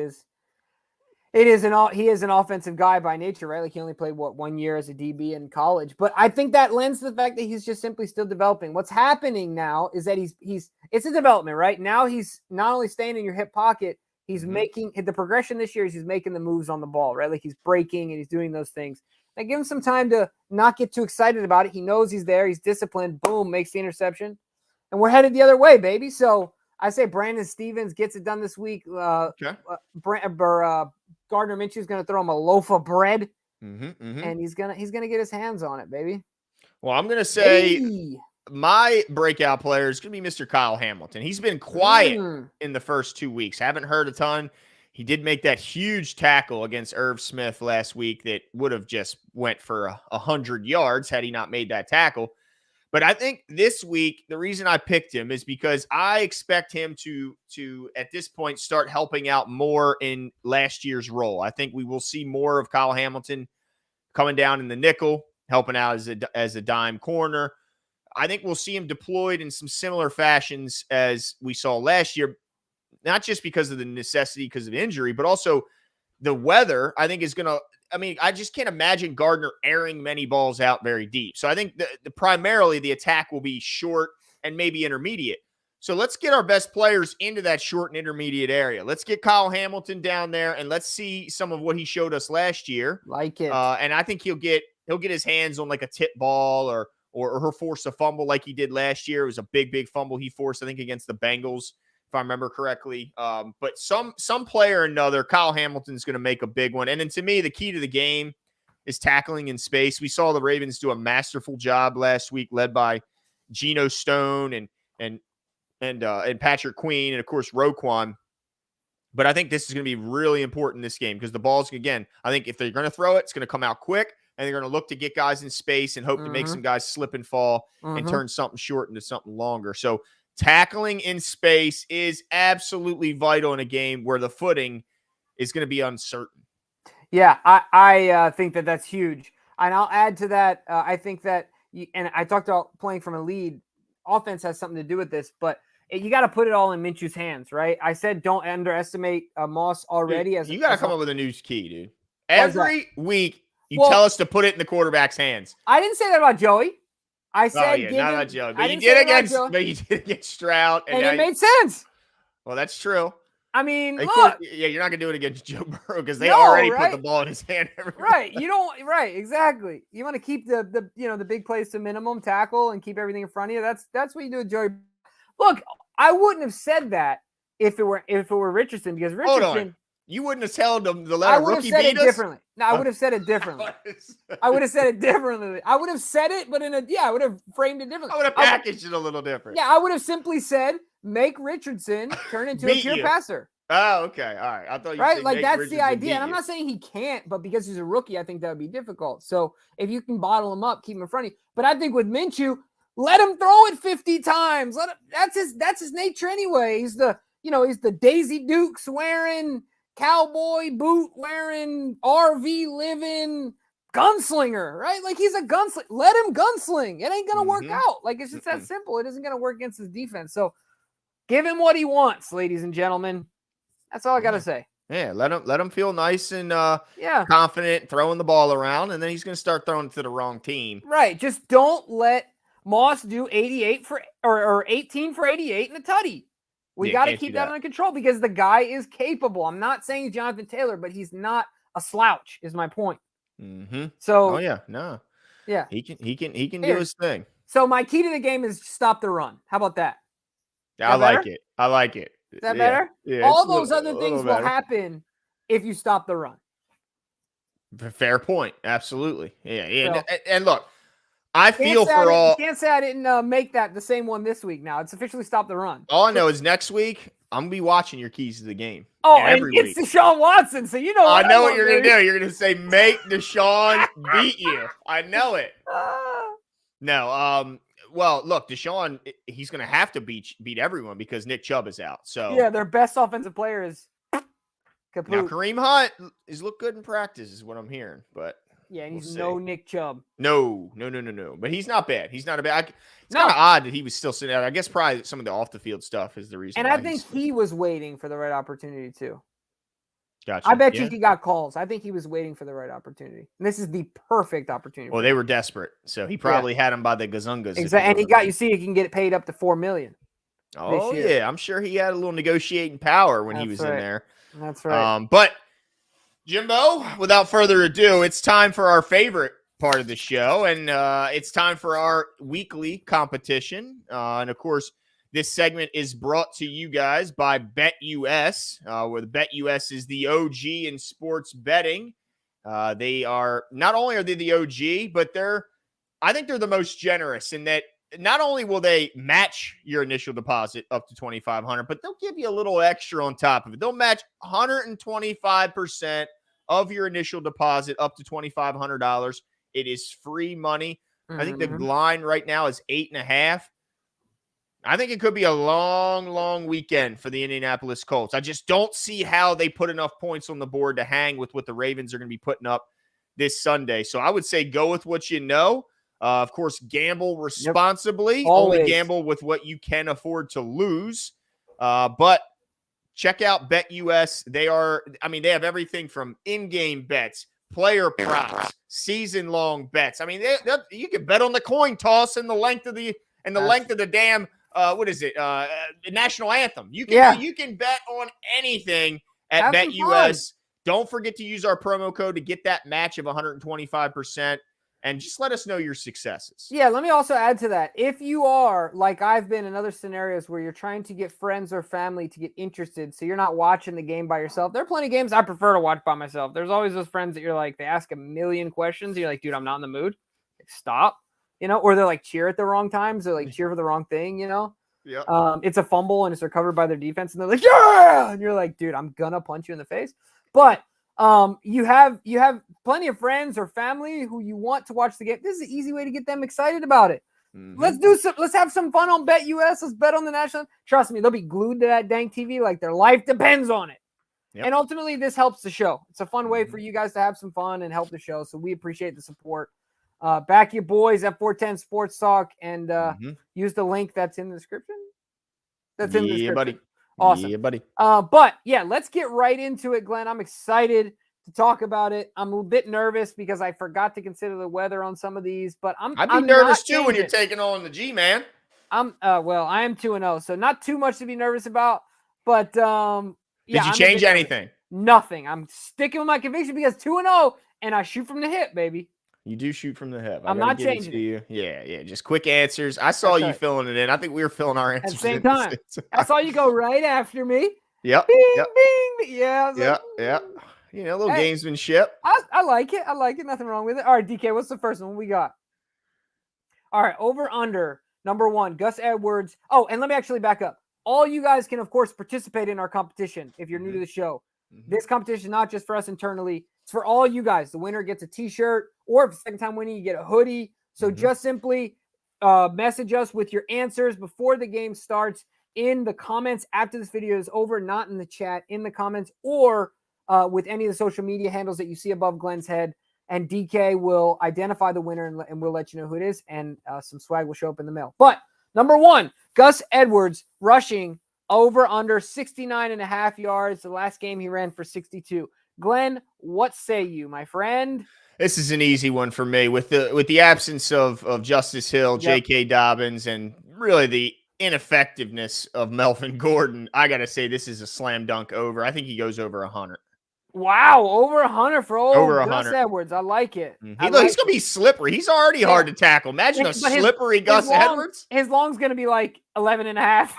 is an offensive guy by nature, right? Like he only played 1 year as a DB in college, but I think that lends to the fact that he's just simply still developing. What's happening now is that it's a development, right? Now he's not only staying in your hip pocket, he's making the progression this year. He's making the moves on the ball, right? Like he's breaking and he's doing those things. Now give him some time to not get too excited about it. He knows he's there. He's disciplined. Boom, makes the interception, and we're headed the other way, baby. So I say Brandon Stephens gets it done this week. Gardner Minshew is going to throw him a loaf of bread, and he's gonna get his hands on it, baby. Well, I'm going to say my breakout player is going to be Mr. Kyle Hamilton. He's been quiet in the first 2 weeks. Haven't heard a ton. he did make that huge tackle against Irv Smith last week that would have just went for 100 yards had he not made that tackle. But I think this week, the reason I picked him is because I expect him to at this point start helping out more in last year's role. I think we will see more of Kyle Hamilton coming down in the nickel, helping out as a dime corner. I think we'll see him deployed in some similar fashions as we saw last year, not just because of the necessity, because of injury, but also the weather, I think, is going to, I just can't imagine Gardner airing many balls out very deep. So I think the primarily the attack will be short and maybe intermediate. So let's get our best players into that short and intermediate area. Let's get Kyle Hamilton down there and let's see some of what he showed us last year. Like it. And I think he'll get his hands on like a tip ball or force a fumble like he did last year. It was a big fumble he forced, I think, against the Bengals, if I remember correctly. But some player or another, Kyle Hamilton's going to make a big one. And then to me, the key to the game is tackling in space. We saw the Ravens do a masterful job last week, led by Geno Stone and Patrick Queen, and of course Roquan. But I think this is going to be really important in this game because the ball's, again, I think if they're going to throw it, it's going to come out quick, and they're going to look to get guys in space and hope to make some guys slip and fall and turn something short into something longer. So tackling in space is absolutely vital in a game where the footing is going to be uncertain. Yeah, I think that's huge. And I'll add to that, I think that, and I talked about playing from a lead, offense has something to do with this, but you got to put it all in Minshew's hands, right? I said don't underestimate Moss already. Dude, you got to come up with a new key, dude. Every week, you tell us to put it in the quarterback's hands. I didn't say that about Joey. I said, not about Joey, but you did against Stroud, and it made sense. Well, that's true. I mean, look, you're not gonna do it against Joe Burrow because they already put the ball in his hand. Right, you don't. Right, exactly. You want to keep the big plays to minimum, tackle, and keep everything in front of you. That's what you do with Joey. Look, I wouldn't have said that if it were Richardson, because Richardson. Hold on. You wouldn't have told them the letter rookie beat us? I would have said it differently. No, I would have said it differently. I would have said it differently. I would have said it, but I would have framed it differently. I would have packaged it a little different. Yeah, I would have simply said, make Richardson turn into a pure passer. Oh, okay. All right. I thought you right, like that's the idea. And I'm not saying he can't, but because he's a rookie, I think that would be difficult. So if you can bottle him up, keep him in front of you. But I think with Minshew, let him throw it 50 times. That's his nature anyway. He's the Daisy Dukes wearing, cowboy boot wearing, RV living gunslinger, right? Like he's a gunslinger. Let him gunsling. It ain't gonna work out. Like it's just that simple. It isn't gonna work against his defense. So give him what he wants, ladies and gentlemen. That's all I gotta say. Yeah, let him feel nice and confident throwing the ball around, and then he's gonna start throwing to the wrong team. Right. Just don't let Moss do 88 or 18 for 88 in the tutty. We got to keep that under control because the guy is capable. I'm not saying Jonathan Taylor, but he's not a slouch, is my point. So, he can do his thing. So my key to the game is stop the run. How about that? I like it. Is that better? Yeah, all those other things will happen if you stop the run. Fair point. Absolutely. Yeah. So, and look, I feel for all. You can't say I didn't make that the same one this week. Now it's officially stopped the run. All I know is next week I'm gonna be watching your keys to the game. Oh, and it's Deshaun Watson, so you know. I know what you're gonna do. You're gonna say make Deshaun beat you. I know it. No. Well, look, Deshaun, he's gonna have to beat everyone because Nick Chubb is out. So yeah, their best offensive player is kaput. Now Kareem Hunt has looked good in practice, is what I'm hearing, but. Yeah, and he's no Nick Chubb. No. But he's not bad. He's not a bad. It's kind of odd that he was still sitting out. I guess probably some of the off the field stuff is the reason. And I think he was waiting for the right opportunity too. Gotcha. I bet you he got calls. I think he was waiting for the right opportunity. And this is the perfect opportunity. Well, they were desperate, so he probably had him by the gazungas. Exactly, and he can get paid up to $4 million. Oh yeah, I'm sure he had a little negotiating power when he was in there. That's right. But. Jimbo, without further ado, it's time for our favorite part of the show, and it's time for our weekly competition. And, of course, this segment is brought to you guys by BetUS, where the BetUS is the OG in sports betting. They are – not only are they the OG, but I think they're the most generous in that not only will they match your initial deposit up to $2,500, but they'll give you a little extra on top of it. They'll match 125% of your initial deposit up to $2,500. It is free money. I think the line right now is 8.5. I think it could be a long, long weekend for the Indianapolis Colts. I just don't see how they put enough points on the board to hang with what the Ravens are going to be putting up this Sunday. So I would say go with what you know. Of course, gamble responsibly. Yep. Only gamble with what you can afford to lose. But check out BetUS. They have everything from in-game bets, player props, season-long bets. I mean, you can bet on the coin toss and the length of the damn national anthem. You can bet on anything at BetUS. Don't forget to use our promo code to get that match of 125%. And just let us know your successes. Yeah, let me also add to that. If you are, like I've been in other scenarios where you're trying to get friends or family to get interested, so you're not watching the game by yourself. There are plenty of games I prefer to watch by myself. There's always those friends that you're like, they ask a million questions. And you're like, dude, I'm not in the mood. Like, stop. Or they're like cheer at the wrong times. They're like cheer for the wrong thing, Yeah. It's a fumble and it's recovered by their defense. And they're like, yeah. And you're like, dude, I'm going to punch you in the face. But you have plenty of friends or family who you want to watch the game. This is an easy way to get them excited about it. Let's have some fun on BetUS. Let's bet on the national. Trust me, they'll be glued to that dang TV like their life depends on it. Yep. And ultimately, this helps the show. It's a fun way for you guys to have some fun and help the show. So we appreciate the support. Back your boys at 410 Sports Talk and use the link that's in the description. That's in the description. Buddy. Awesome. Yeah, buddy. But yeah, let's get right into it, Glenn. I'm excited to talk about it. I'm a bit nervous because I forgot to consider the weather on some of these, but I'd be nervous too when you're taking on the G-Man. I am 2-0, so not too much to be nervous about, but Did you change anything? Nothing. I'm sticking with my conviction because 2-0 and I shoot from the hip, baby. You do shoot from the hip. I'm not changing it. Yeah. Just quick answers. I saw you filling it in. I think we were filling our answers at the same time. I saw you go right after me. Yep. Bing, yep. bing. Yeah. Yeah. A little gamesmanship. I like it. Nothing wrong with it. All right, DK, what's the first one we got? All right, over under number 1, Gus Edwards. Oh, and let me actually back up. All you guys can, of course, participate in our competition if you're new to the show. This competition is not just for us internally. It's for all you guys. The winner gets a t-shirt, or if it's second time winning, you get a hoodie. So just simply message us with your answers before the game starts in the comments after this video is over, not in the chat, in the comments, or with any of the social media handles that you see above Glenn's head. And DK will identify the winner and we'll let you know who it is. And some swag will show up in the mail. But number 1, Gus Edwards rushing over under 69.5 yards. The last game he ran for 62. Glenn, what say you, my friend? This is an easy one for me with the absence of Justice Hill, J.K. Dobbins, and really the ineffectiveness of Melvin Gordon. I got to say this is a slam dunk over. I think he goes over 100. Wow, over 100 for Gus Edwards. I like it. He's going to be slippery. He's already hard to tackle. Imagine a slippery Gus Edwards. His long's going to be like 11 and a half.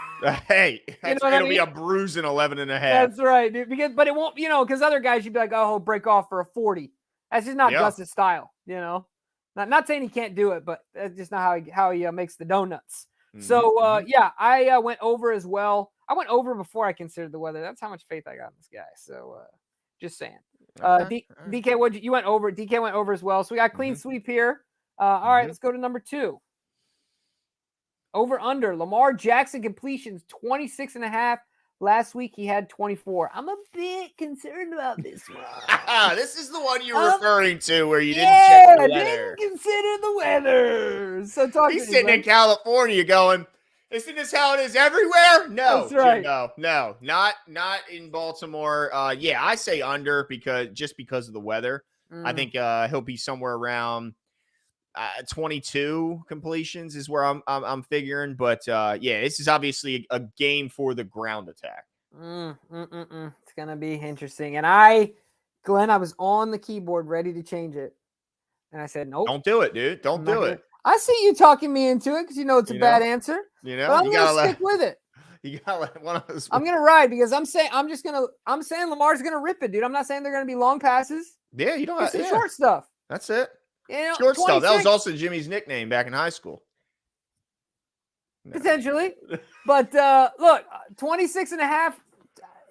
Hey, it'll be a bruising 11 and a half. That's right, dude. But it won't, because other guys you'd be like, oh, he'll break off for a 40. That's just not Gus's style, Not saying he can't do it, but that's just not how he makes the donuts. So, I went over as well. I went over before I considered the weather. That's how much faith I got in this guy. So, just saying. DK, you went over? DK went over as well. So we got clean sweep here. All right, let's go to number 2. Over under Lamar Jackson completions 26.5. Last week he had 24. I'm a bit concerned about this one. This is the one you're referring to where you didn't check the weather. Didn't consider the weather. So he's sitting in California going, isn't this how it is everywhere? No, that's right. No, not in Baltimore. I say under because of the weather. I think he'll be somewhere around 22 completions is where I'm figuring. But this is obviously a game for the ground attack. It's gonna be interesting. And Glenn, I was on the keyboard ready to change it, and I said, nope. Don't do it, dude. Don't do it. I see you talking me into it because it's a bad answer. But I'm gonna stick with it. You gotta let one of us. I'm gonna ride because I'm saying Lamar's gonna rip it, dude. I'm not saying they're gonna be long passes. Yeah, you don't have to short stuff. That's it. Short stuff. That was also Jimmy's nickname back in high school. potentially. But look, 26 and a half,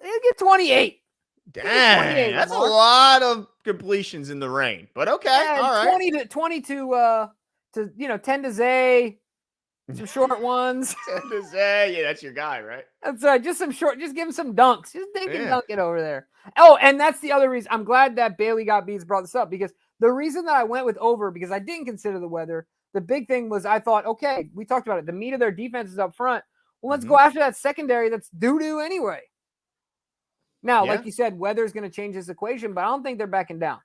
they'll get 28. Dang, that's a lot of completions in the rain. But okay, yeah, all right. 20 to 10 to Zay. Some short ones. 10 to Zay. Yeah, that's your guy, right? That's right. Just some short. Just give him some dunks. Just dink and dunk it over there. Oh, and that's the other reason. I'm glad that Bailey got beats brought this up, because the reason that I went with over, because I didn't consider the weather. The big thing was I thought, okay, we talked about it. The meat of their defense is up front. Well, let's go after that secondary that's doo-doo anyway. Now, like you said, weather is going to change this equation, but I don't think they're backing down.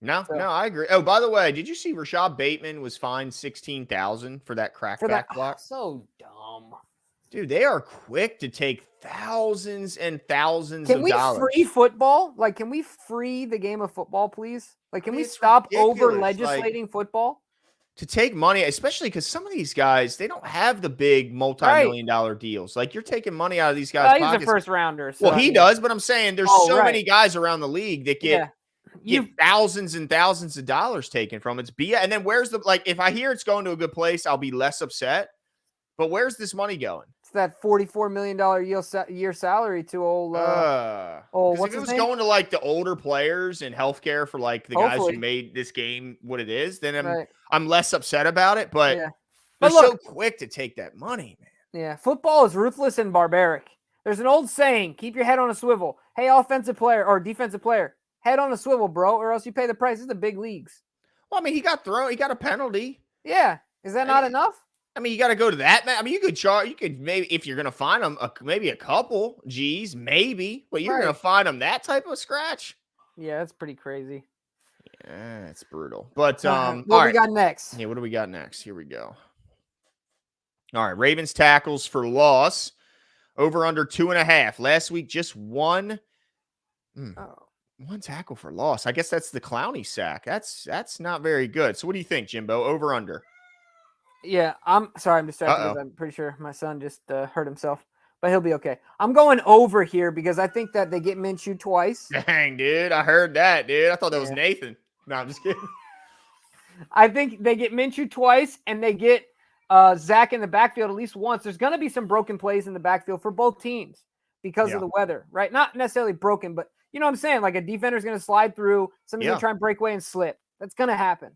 No, I agree. Oh, by the way, did you see Rashad Bateman was fined $16,000 for that crackback block? So dumb. Dude, they are quick to take thousands and thousands of dollars. Can we free football? Like, can we free the game of football, please? Like, can we stop over legislating football? To take money, especially because some of these guys, they don't have the big multi-million-dollar deals. Like, you're taking money out of these guys' pockets. He's a first rounder. So well, he does, but I'm saying there's so many guys around the league that get thousands and thousands of dollars taken from it. And then where's if I hear it's going to a good place, I'll be less upset. But where's this money going? It's that $44 million year salary to old. If it was going to the older players and healthcare for the guys who made this game what it is, then I'm less upset about it. But they're so quick to take that money, man. Yeah, football is ruthless and barbaric. There's an old saying: "Keep your head on a swivel." Hey, offensive player or defensive player, head on a swivel, bro, or else you pay the price. This is the big leagues. Well, I mean, he got a penalty. Yeah, is that not enough? I mean, you got to go to that. I mean, you could maybe, if you're going to fine them, maybe a couple G's, maybe, but you're going to fine them that type of scratch. Yeah, that's pretty crazy. Yeah, it's brutal. But what do we got next? Yeah, what do we got next? Here we go. All right, Ravens tackles for loss over under 2.5. Last week, just one tackle for loss. I guess that's the Clowney sack. That's not very good. So what do you think, Jimbo? Over under? Yeah, I'm sorry, I'm distracted because I'm pretty sure my son just hurt himself, but he'll be okay. I'm going over here because I think that they get Minshew twice. Dang, dude. I heard that, dude. I thought that was Nathan. No, I'm just kidding. I think they get Minshew twice, and they get Zach in the backfield at least once. There's going to be some broken plays in the backfield for both teams because of the weather, right? Not necessarily broken, but you know what I'm saying? Like a defender's going to slide through, somebody's going to try and break away and slip. That's going to happen,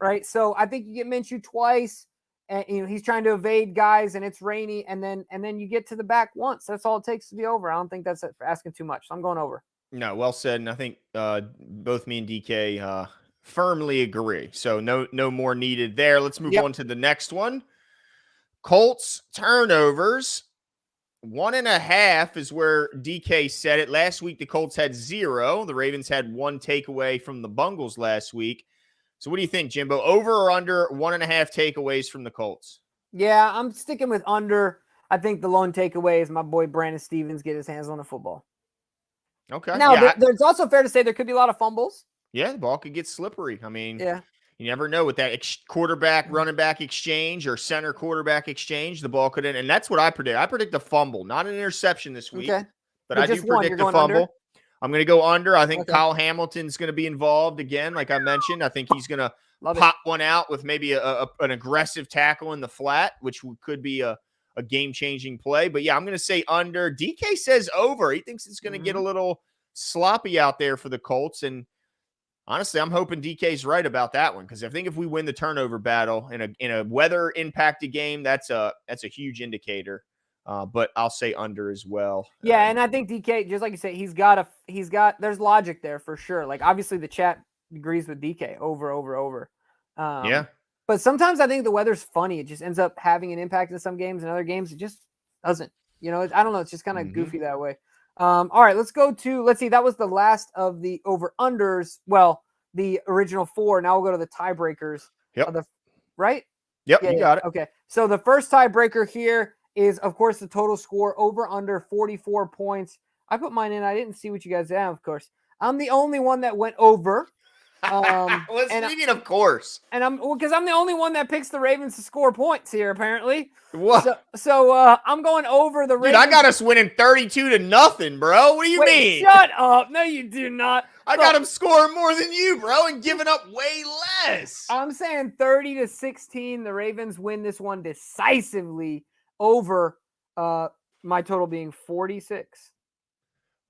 right? So I think you get Minshew twice. And he's trying to evade guys, and it's rainy, and then you get to the back once. That's all it takes to be over. I don't think that's asking too much. So I'm going over. No, well said. And I think both me and DK firmly agree. So no more needed there. Let's move on to the next one. Colts turnovers. 1.5 is where DK said it. Last week, the Colts had 0. The Ravens had 1 takeaway from the Bungles last week. So what do you think, Jimbo? Over or under 1.5 takeaways from the Colts? Yeah, I'm sticking with under. I think the lone takeaway is my boy Brandon Stevens get his hands on the football. Okay. Now, there's also fair to say there could be a lot of fumbles. Yeah, the ball could get slippery. I mean, you never know with that quarterback running back exchange or center quarterback exchange. The ball could end, and that's what I predict. I predict a fumble, not an interception this week, but I do predict a fumble. Under? I'm going to go under. I think Kyle Hamilton's going to be involved again. Like I mentioned, I think he's going to pop one out with maybe an aggressive tackle in the flat, which could be a game-changing play. But, yeah, I'm going to say under. DK says over. He thinks it's going to get a little sloppy out there for the Colts. And, honestly, I'm hoping DK's right about that one because I think if we win the turnover battle in a weather-impacted game, that's a huge indicator. But I'll say under as well. Yeah, and I think DK, just like you say, he's got there's logic there for sure. Like obviously the chat agrees with DK over. But sometimes I think the weather's funny. It just ends up having an impact in some games, and other games it just doesn't. You know, I don't know. It's just kind of goofy that way. All right, let's see. That was the last of the over unders. Well, the original 4. Now we'll go to the tiebreakers. Yep. Right? Yep. You got it. Okay. So the first tiebreaker here is, of course, the total score over under 44 points. I put mine in. I didn't see what you guys have, of course. I'm the only one that went over. Well, speaking of course. And because I'm the only one that picks the Ravens to score points here, apparently. What? So I'm going over the Ravens. Dude, I got us winning 32-0, bro. What do you mean? Shut up. No, you do not. I got them scoring more than you, bro, and giving up way less. I'm saying 30-16. The Ravens win this one decisively over my total being 46.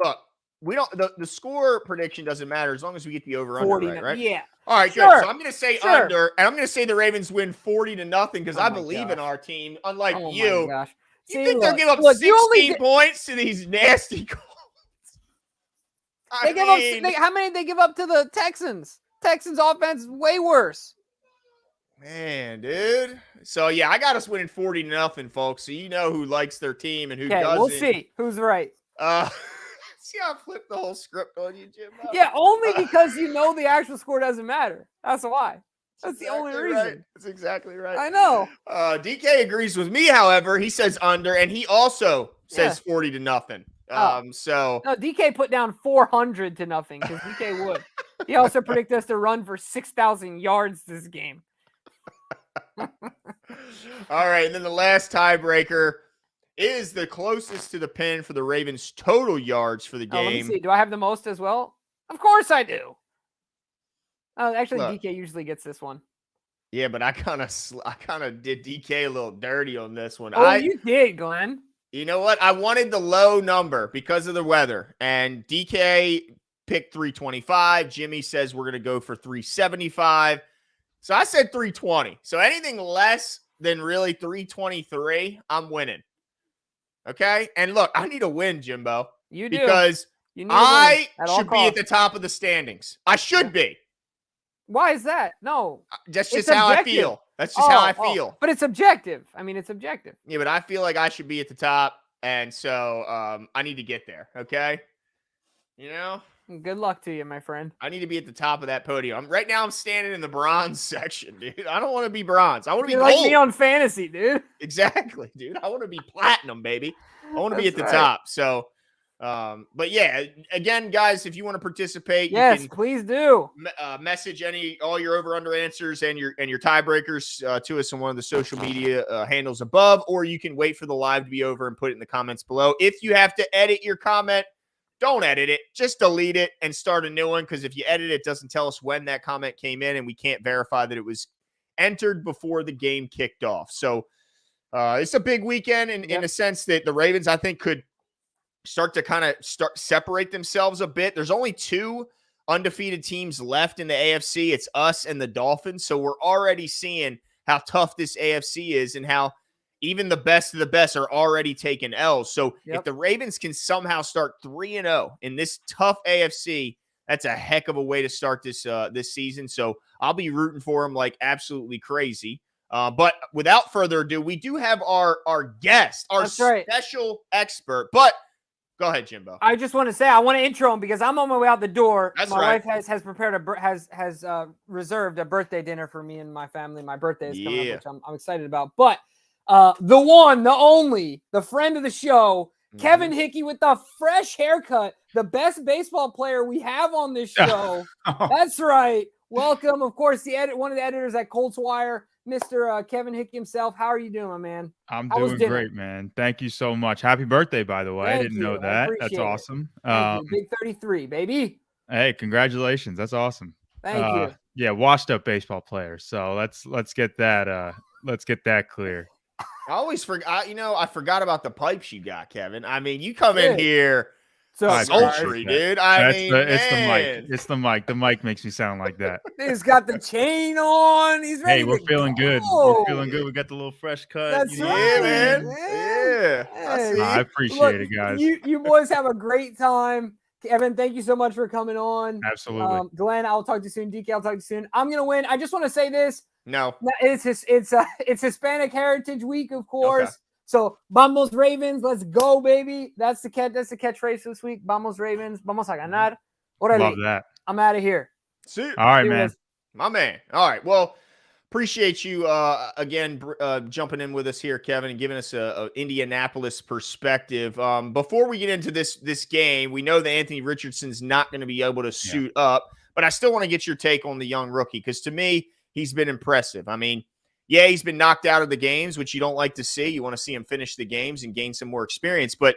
Look, we don't. The score prediction doesn't matter as long as we get the over/under right? Yeah. All right, sure. good. So I'm going to say under, and I'm going to say the Ravens win 40-0 because I believe in our team. Unlike you, my gosh. You think they'll give up 16 points to these nasty Colts? How many did they give up to the Texans? Texans offense is way worse. Man, dude. So yeah, I got us winning 40-0, folks. So you know who likes their team and who doesn't. We'll see who's right. See how I flipped the whole script on you, Jim? Yeah, only because you know the actual score doesn't matter. That's why. That's the only reason. Right. That's exactly right. I know. DK agrees with me, however. He says under, and he also says 40-0. So no, DK put down 400-0 because DK would. He also predicted us to run for 6,000 yards this game. All right, and then the last tiebreaker is the closest to the pin for the Ravens' total yards for the game. Let me see. Do I have the most as well? Of course I do. Actually, DK usually gets this one. Yeah, but I kind of did DK a little dirty on this one. You did, Glenn. You know what? I wanted the low number because of the weather, and DK picked 325. Jimmy says we're going to go for 375. So I said 320. So anything less than really 323, I'm winning. Okay? And look, I need a win, Jimbo. You do. Because I should be at the top of the standings. I should be. Why is that? No. That's just how I feel. That's just how I feel. But it's objective. I mean, it's objective. Yeah, but I feel like I should be at the top. And so I need to get there. Okay? You know? Good luck to you, my friend. I need to be at the top of that podium. Right now, I'm standing in the bronze section, dude. I don't want to be bronze. I want to be gold. Like me on fantasy, dude. Exactly, dude. I want to be platinum, baby. I want to be at the top. So, but yeah, again, guys, if you want to participate, yes, you can please do. Message all your over/under answers and your tiebreakers to us on one of the social media handles above, or you can wait for the live to be over and put it in the comments below. If you have to edit your comment, don't edit it. Just delete it and start a new one, because if you edit it, it doesn't tell us when that comment came in, and we can't verify that it was entered before the game kicked off. So it's a big weekend in a sense that the Ravens, I think, could start to separate themselves a bit. There's only 2 undefeated teams left in the AFC. It's us and the Dolphins. So we're already seeing how tough this AFC is and how even the best of the best are already taking L's. So if the Ravens can somehow start 3-0 in this tough AFC, that's a heck of a way to start this season. So I'll be rooting for them like absolutely crazy. But without further ado, we do have our guest, our special expert. But go ahead, Jimbo. I just want to say I want to intro him because I'm on my way out the door. That's my wife has prepared has reserved a birthday dinner for me and my family. My birthday is coming up, which I'm excited about. But the one, the only, the friend of the show, Kevin Hickey with the fresh haircut, the best baseball player we have on this show. That's right. Welcome, of course, one of the editors at Colts Wire, Mr. Kevin Hickey himself. How are you doing, my man? I'm doing great, man. Thank you so much. Happy birthday, by the way. I didn't know that. That's awesome. Big 33, baby. Hey, congratulations. That's awesome. Thank you. Yeah, washed up baseball player. So let's get that clear. I always forgot, I forgot about the pipes you got, Kevin. I mean, you come in here sultry, dude. It's the mic. It's the mic. The mic makes me sound like that. He's got the chain on. He's ready. Hey, we're feeling good. We're feeling good. We got the little fresh cut. That's right, man. Yeah. I appreciate it, guys. You boys have a great time. Kevin, thank you so much for coming on. Absolutely. Glenn, I'll talk to you soon. DK, I'll talk to you soon. I'm gonna win. I just want to say this. No, it's Hispanic Heritage Week, of course. Okay. So, Vamos Ravens, let's go, baby. That's the catchphrase this week. Vamos Ravens, vamos a ganar. Love that. I'm out of here. See. All right, man. My man. All right. Well, appreciate you again jumping in with us here, Kevin, and giving us a Indianapolis perspective. Before we get into this game, we know that Anthony Richardson's not going to be able to suit up. But I still want to get your take on the young rookie because to me, he's been impressive. I mean, yeah, he's been knocked out of the games, which you don't like to see. You want to see him finish the games and gain some more experience. But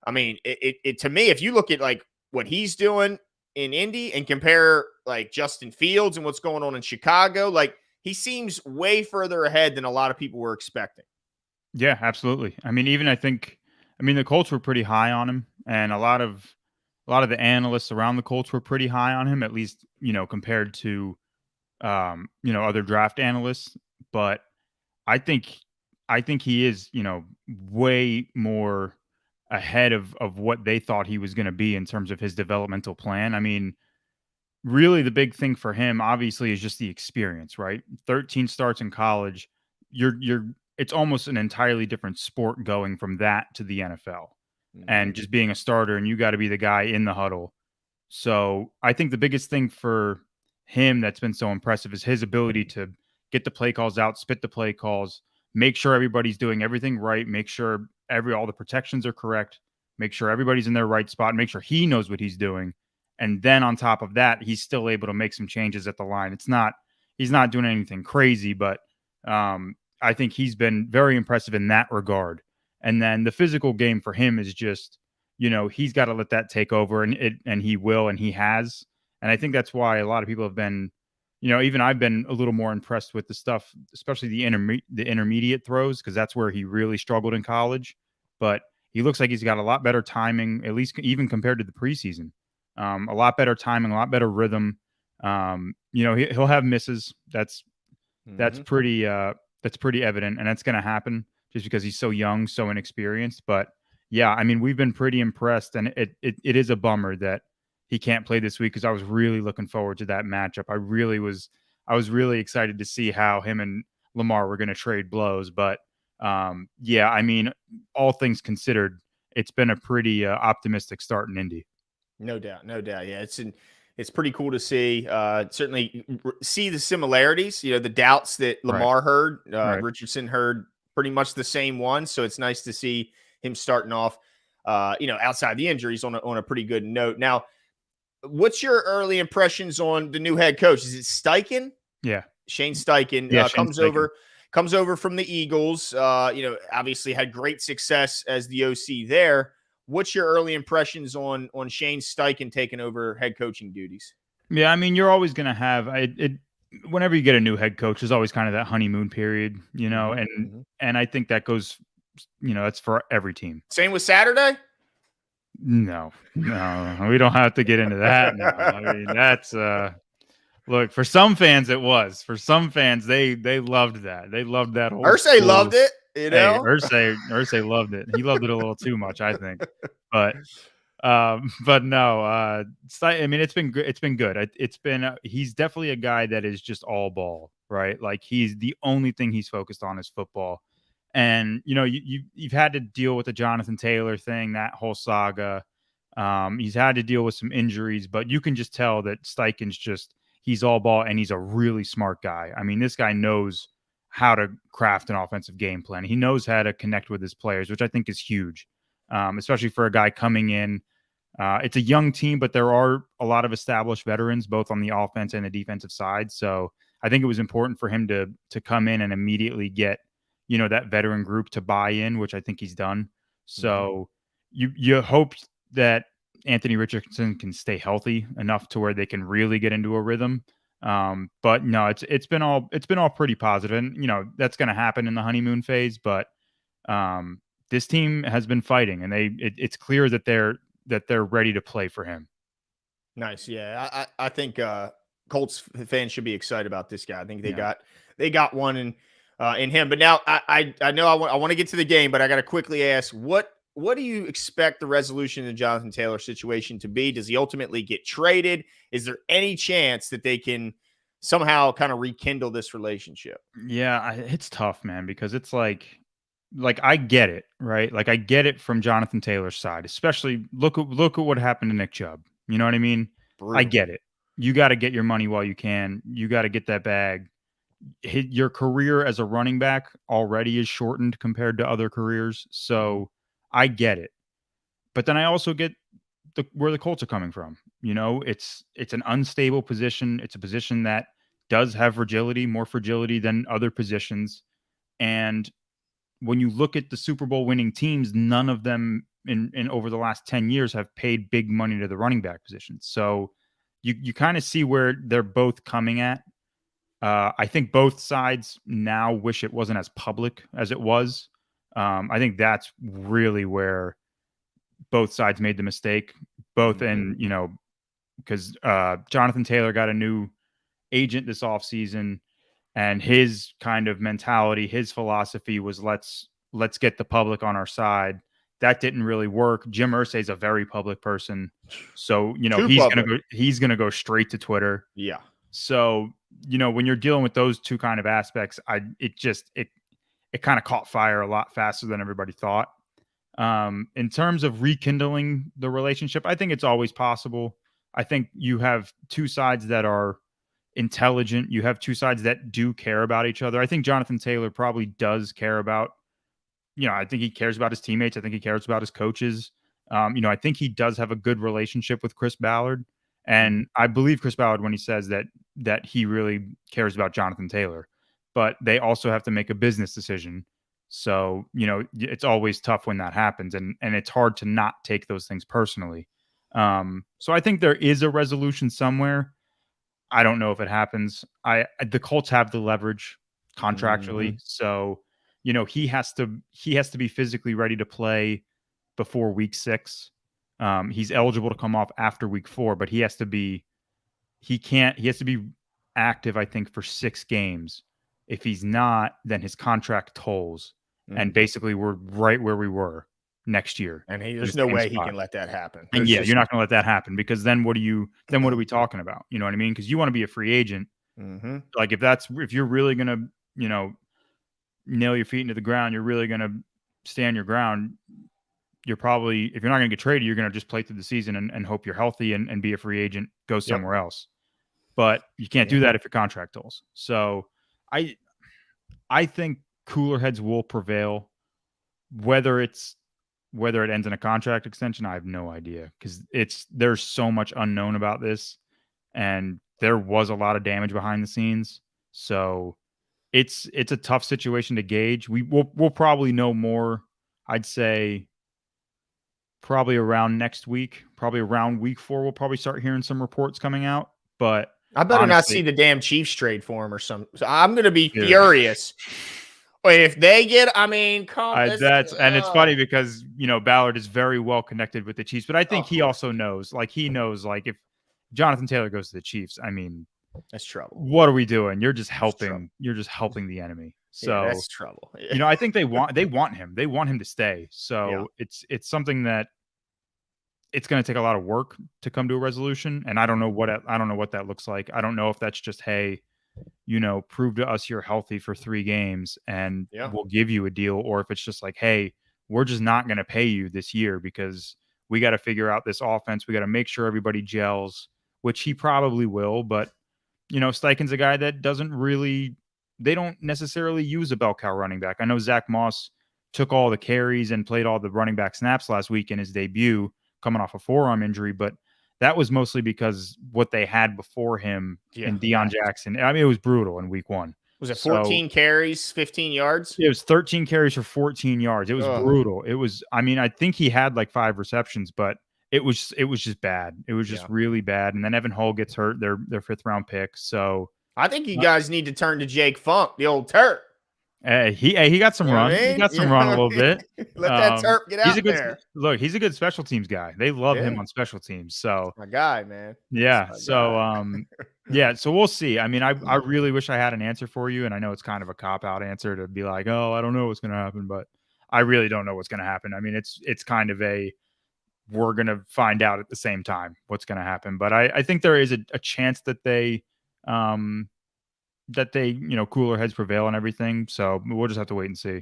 I mean, it to me, if you look at like what he's doing in Indy and compare like Justin Fields and what's going on in Chicago, like he seems way further ahead than a lot of people were expecting. Yeah, absolutely. I mean, even the Colts were pretty high on him, and a lot of the analysts around the Colts were pretty high on him, at least, compared to other draft analysts. But I think he is, way more ahead of what they thought he was going to be in terms of his developmental plan. I mean, really the big thing for him obviously is just the experience, right? 13 starts in college. You're It's almost an entirely different sport going from that to the NFL. And just being a starter, and you got to be the guy in the huddle. So I think the biggest thing for him that's been so impressive is his ability to get the play calls out, spit the play calls, make sure everybody's doing everything right, make sure all the protections are correct, make sure everybody's in their right spot, make sure he knows what he's doing. And then on top of that, he's still able to make some changes at the line. He's not doing anything crazy, but I think he's been very impressive in that regard. And then the physical game for him is just, he's got to let that take over, and he will, and he has. And I think that's why a lot of people have been, even I've been a little more impressed with the stuff, especially the intermediate throws, because that's where he really struggled in college. But he looks like he's got a lot better timing, at least even compared to the preseason. A lot better timing, a lot better rhythm. He'll have misses. That's pretty evident, and that's going to happen just because he's so young, so inexperienced. But yeah, I mean, we've been pretty impressed, and it is a bummer that he can't play this week because I was really looking forward to that matchup. I was really excited to see how him and Lamar were going to trade blows. But yeah, I mean, all things considered, it's been a pretty optimistic start in Indy. No doubt. Yeah, it's pretty cool to see. Certainly see the similarities. The doubts that Lamar heard, Richardson heard pretty much the same one. So it's nice to see him starting off, outside the injuries on a pretty good note. Now, what's your early impressions on the new head coach? Is it Steichen? Yeah, Shane Steichen comes over from the Eagles. Obviously had great success as the OC there. What's your early impressions on Shane Steichen taking over head coaching duties? Yeah, I mean, you're always going to have whenever you get a new head coach, there's always kind of that honeymoon period, and I think that goes, that's for every team. Same with Saturday? No, we don't have to get into that now. I mean, that's look, for some fans it was. For some fans, they loved that. They loved that whole Irsay loved it, Hey, Irsay loved it. He loved it a little too much, I think. But no, I mean, it's been good. He's definitely a guy that is just all ball, right? Like, he's the only thing he's focused on is football. And you've had to deal with the Jonathan Taylor thing, that whole saga. He's had to deal with some injuries, but you can just tell that Steichen's he's all ball, and he's a really smart guy. I mean, this guy knows how to craft an offensive game plan. He knows how to connect with his players, which I think is huge, especially for a guy coming in. It's a young team, but there are a lot of established veterans, both on the offense and the defensive side. So I think it was important for him to come in and immediately get, that veteran group to buy in, which I think he's done. So you hope that Anthony Richardson can stay healthy enough to where they can really get into a rhythm. But no, it's been all pretty positive, and that's going to happen in the honeymoon phase. But this team has been fighting, and it's clear that they're ready to play for him. Nice, yeah. I think Colts fans should be excited about this guy. I think they got one in him. But now I know I want to get to the game, but I got to quickly ask, what do you expect the resolution of the Jonathan Taylor situation to be? Does he ultimately get traded? Is there any chance that they can somehow kind of rekindle this relationship? Yeah, it's tough, man, because it's like I get it, right? Like, I get it from Jonathan Taylor's side, especially look at what happened to Nick Chubb. You know what I mean? Brutal. I get it. You got to get your money while you can. You got to get that bag. Your career as a running back already is shortened compared to other careers. So I get it. But then I also get where the Colts are coming from. You know, it's an unstable position. It's a position that does have fragility, more fragility than other positions. And when you look at the Super Bowl winning teams, none of them in over the last 10 years have paid big money to the running back position. So you kind of see where they're both coming at. I think both sides now wish it wasn't as public as it was. I think that's really where both sides made the mistake. Both in, you know, because Jonathan Taylor got a new agent this offseason, and his kind of mentality, his philosophy was let's get the public on our side. That didn't really work. Jim Irsay is a very public person, so you know he's gonna go straight to Twitter. Yeah. So you know when you're dealing with those two kind of aspects, it kind of caught fire a lot faster than everybody thought. In terms of rekindling the relationship, I think it's always possible. I think you have two sides that are intelligent. You have two sides that do care about each other. I think Jonathan Taylor probably does care about, you know, I think he cares about his teammates. I think he cares about his coaches. You know, I think he does have a good relationship with Chris Ballard. And I believe Chris Ballard when he says that he really cares about Jonathan Taylor. But they also have to make a business decision. So, you know, it's always tough when that happens. And it's hard to not take those things personally. So I think there is a resolution somewhere. I don't know if it happens. The Colts have the leverage contractually. So, you know, he has to be physically ready to play before week 6. He's eligible to come off after week 4, but he has to be active, I think, for 6 games. If he's not, then his contract tolls. And basically we're right where we were next year. And there's no way he can let that happen. And yeah, you're not going to let that happen, because then what are we talking about? You know what I mean? Because you want to be a free agent. Like if you're really going to, you know, nail your feet into the ground, you're really going to stand your ground. You're probably, if you're not going to get traded, you're going to just play through the season and hope you're healthy and be a free agent, go somewhere else. But you can't do that if your contract tolls. So I think cooler heads will prevail. Whether it ends in a contract extension, I have no idea, because there's so much unknown about this, and there was a lot of damage behind the scenes. So it's a tough situation to gauge. We'll probably know more, I'd say, probably around next week, probably around week 4. We'll probably start hearing some reports coming out. But I better not see the damn Chiefs trade for him or something. So I'm going to be furious. Wait, if they get, I mean, and it's funny because, you know, Ballard is very well connected with the Chiefs, but I think he also knows, like, if Jonathan Taylor goes to the Chiefs, I mean, that's trouble. What are we doing? You're just helping the enemy. So that's trouble. You know, I think they want him. They want him to stay. So it's something that it's going to take a lot of work to come to a resolution. And I don't know what that looks like. I don't know if that's just, hey, you know, prove to us you're healthy for 3 games and we'll give you a deal. Or if it's just like, hey, we're just not going to pay you this year because we got to figure out this offense. We got to make sure everybody gels, which he probably will. But, you know, Steichen's a guy that they don't necessarily use a bell cow running back. I know Zach Moss took all the carries and played all the running back snaps last week in his debut, coming off a forearm injury, but that was mostly because what they had before him in Deion Jackson. I mean, it was brutal in week 1. Was it 14 carries, 15 yards? It was 13 carries for 14 yards. It was brutal. It was, I mean, I think he had like 5 receptions, but it was just bad. It was just really bad. And then Evan Hull gets hurt, their 5th round pick. So I think you guys need to turn to Jake Funk, the old Turk. He got some run. He got some run a little bit. Let that Turk get out there. Look, he's a good special teams guy. They love him on special teams. So my guy, man. Yeah. So so we'll see. I mean, I really wish I had an answer for you, and I know it's kind of a cop-out answer to be like, oh, I don't know what's going to happen, but I really don't know what's going to happen. I mean, it's kind of we're going to find out at the same time what's going to happen. But I think there is a chance that they you know, cooler heads prevail and everything. So we'll just have to wait and see.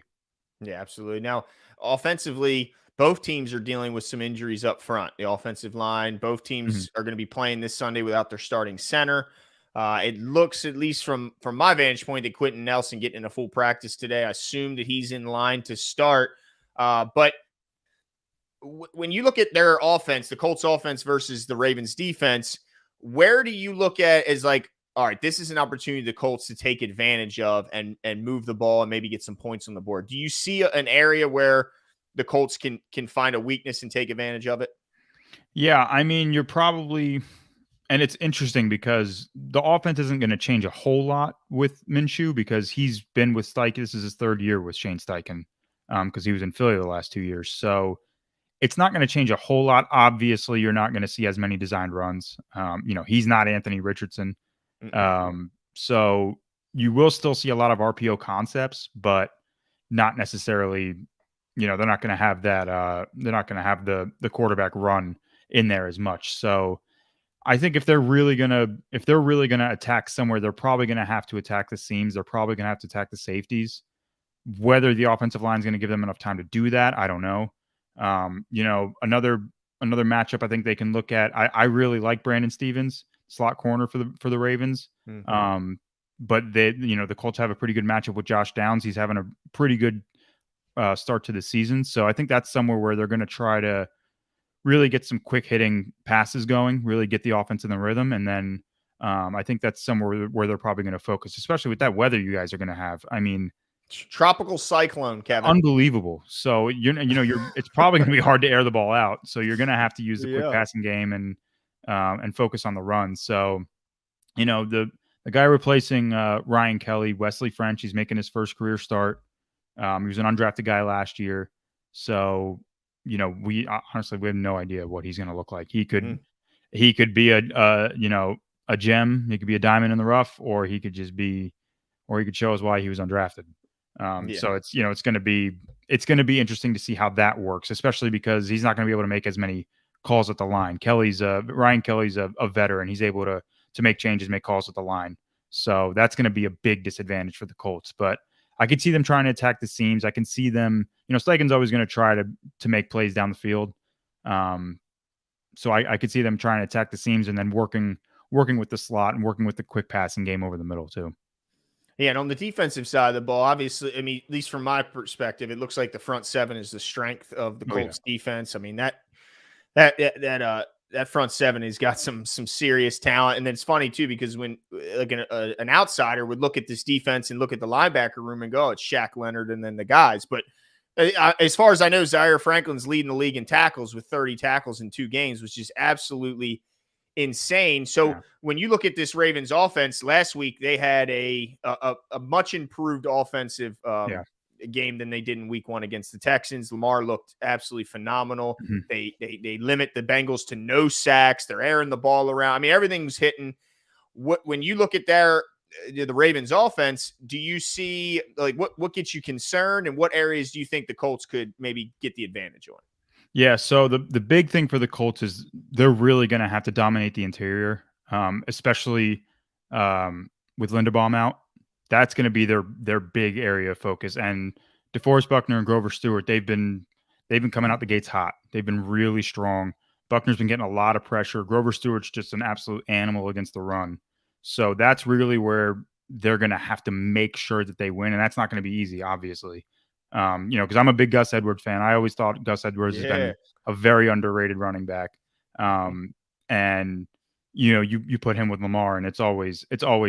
Yeah, absolutely. Now, offensively, both teams are dealing with some injuries up front. The offensive line, both teams are going to be playing this Sunday without their starting center. It looks, at least from my vantage point, that Quentin Nelson getting in a full practice today. I assume that he's in line to start. But when you look at their offense, the Colts offense versus the Ravens defense, where do you look at as like, all right, this is an opportunity the Colts to take advantage of and move the ball and maybe get some points on the board? Do you see an area where the Colts can find a weakness and take advantage of it? Yeah, I mean, you're probably, and it's interesting because the offense isn't going to change a whole lot with Minshew because he's been with Steichen. This is his third year with Shane Steichen because he was in Philly the last 2 years. So it's not going to change a whole lot. Obviously, you're not going to see as many designed runs. He's not Anthony Richardson. So you will still see a lot of RPO concepts, but not necessarily, they're not going to have that. They're not going to have the quarterback run in there as much. So I think if they're really going to attack somewhere, they're probably going to have to attack the seams. They're probably going to have to attack the safeties. Whether the offensive line is going to give them enough time to do that, I don't know. Another matchup I think they can look at. I really like Brandon Stevens, slot corner for the Ravens. But the Colts have a pretty good matchup with Josh Downs. He's having a pretty good start to the season. So I think that's somewhere where they're going to try to really get some quick hitting passes going, really get the offense in the rhythm. And then I think that's somewhere where they're probably going to focus, especially with that weather you guys are going to have. I mean, tropical cyclone, Kevin. Unbelievable. So it's probably going to be hard to air the ball out. So you're going to have to use the quick passing game and focus on the run. So, the guy replacing Ryan Kelly, Wesley French, he's making his first career start. He was an undrafted guy last year. So, we honestly, we have no idea what he's going to look like. He could be a gem. He could be a diamond in the rough, or he could show us why he was undrafted. So it's going to be interesting to see how that works, especially because he's not going to be able to make as many calls at the line. Ryan Kelly's a veteran. He's able to make changes, make calls at the line. So that's going to be a big disadvantage for the Colts, but I could see them trying to attack the seams. I can see them, Steichen's always going to try to make plays down the field. So I could see them trying to attack the seams and then working with the slot and working with the quick passing game over the middle too. Yeah, and on the defensive side of the ball, obviously, I mean, at least from my perspective, it looks like the front seven is the strength of the Colts defense. I mean, that front seven has got some serious talent. And then it's funny too, because when like an outsider would look at this defense and look at the linebacker room and go, oh, it's Shaq Leonard and then the guys. But as far as I know, Zaire Franklin's leading the league in tackles with 30 tackles in 2 games, which is absolutely insane. So when you look at this Ravens offense, last week they had a much improved offensive game than they did in week 1 against the Texans. Lamar looked absolutely phenomenal. They limit the Bengals to no sacks. They're airing the ball around. I mean, everything's hitting. When you look at the Ravens offense, do you see like what gets you concerned, and what areas do you think the Colts could maybe get the advantage on? Yeah, so the big thing for the Colts is they're really going to have to dominate the interior, especially with Linderbaum out. That's going to be their big area of focus. And DeForest Buckner and Grover Stewart, they've been coming out the gates hot. They've been really strong. Buckner's been getting a lot of pressure. Grover Stewart's just an absolute animal against the run. So that's really where they're going to have to make sure that they win, and that's not going to be easy, obviously. Because I'm a big Gus Edwards fan. I always thought Gus Edwards has been a very underrated running back. And you put him with Lamar, and it's always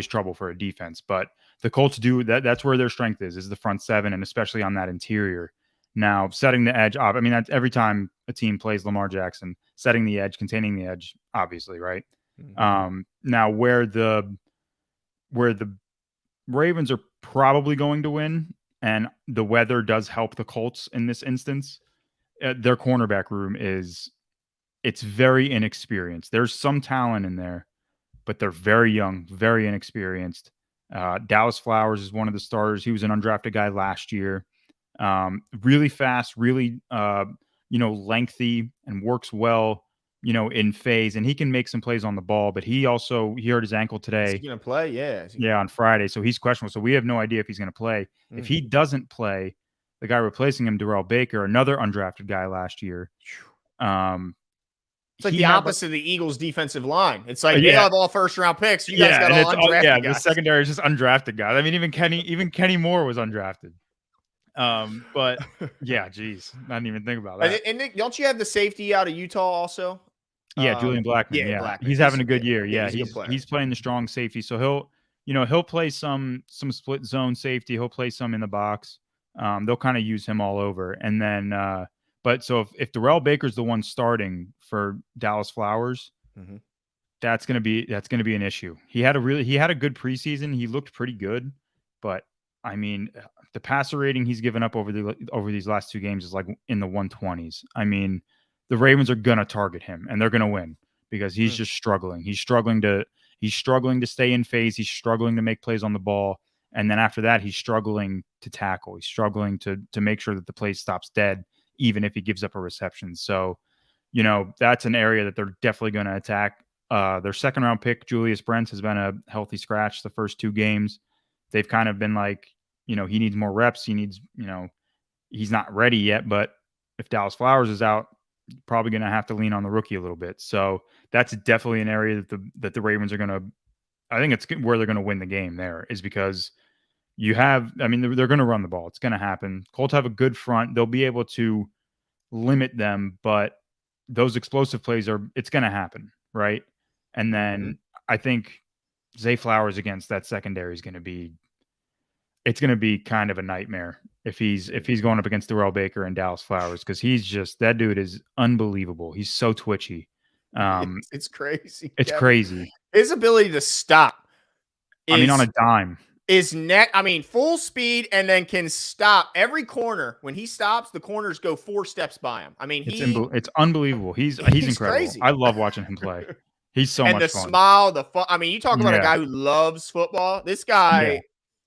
trouble for a defense. But the Colts do that. That's where their strength is the front seven, and especially on that interior. Now, setting the edge up. I mean, that's every time a team plays Lamar Jackson, setting the edge, containing the edge, obviously, right? Now, where the Ravens are probably going to win, and the weather does help the Colts in this instance, their cornerback room it's very inexperienced. There's some talent in there, but they're very young, very inexperienced. Dallas Flowers is one of the starters. He was an undrafted guy last year. Really fast, really, lengthy, and works well, in phase, and he can make some plays on the ball, but he hurt his ankle today. Is he going to play? Yeah, on Friday. So he's questionable. So we have no idea if he's going to play. If he doesn't play, the guy replacing him, Darrell Baker, another undrafted guy last year. It's like the opposite of the Eagles' defensive line. It's like they have all first-round picks. You guys got all undrafted guys. The secondary is just undrafted guys. I mean, even Kenny Moore was undrafted. But yeah, geez, I didn't even think about that. And Nick, don't you have the safety out of Utah also? Yeah, Julian Blackman. Yeah, Blackman. he's having a good year. Yeah, Yeah, he's a good player. he's playing the strong safety, so he'll play some split zone safety. He'll play some in the box. They'll kind of use him all over, and then but so if Darrell Baker's the one starting for Dallas Flowers, that's gonna be an issue. He had a good preseason. He looked pretty good, but I mean, the passer rating he's given up over these last 2 games is like in the 120s. I mean, the Ravens are gonna target him and they're gonna win because he's just struggling. He's struggling to stay in phase. He's struggling to make plays on the ball, and then after that, he's struggling to tackle. He's struggling to make sure that the play stops dead, even if he gives up a reception. So, that's an area that they're definitely going to attack. Their second round pick, Julius Brents, has been a healthy scratch the first 2 games. They've kind of been like, he needs more reps. He needs, he's not ready yet. But if Dallas Flowers is out, probably going to have to lean on the rookie a little bit. So that's definitely an area that the Ravens are going to, I think it's where they're going to win the game there, is because they're going to run the ball. It's going to happen. Colts have a good front. They'll be able to limit them, but those explosive plays it's going to happen. Right. And then I think Zay Flowers against that secondary is going to be kind of a nightmare if he's going up against Darrell Baker and Dallas Flowers, because that dude is unbelievable. He's so twitchy. It's crazy. It's crazy. His ability to stop on a dime. Is full speed, and then can stop every corner. When he stops, the corners go 4 steps by him. I mean, it's unbelievable. He's incredible. Crazy. I love watching him play. He's so much fun. And the smile, the fun. I mean, you talk about a guy who loves football. This guy,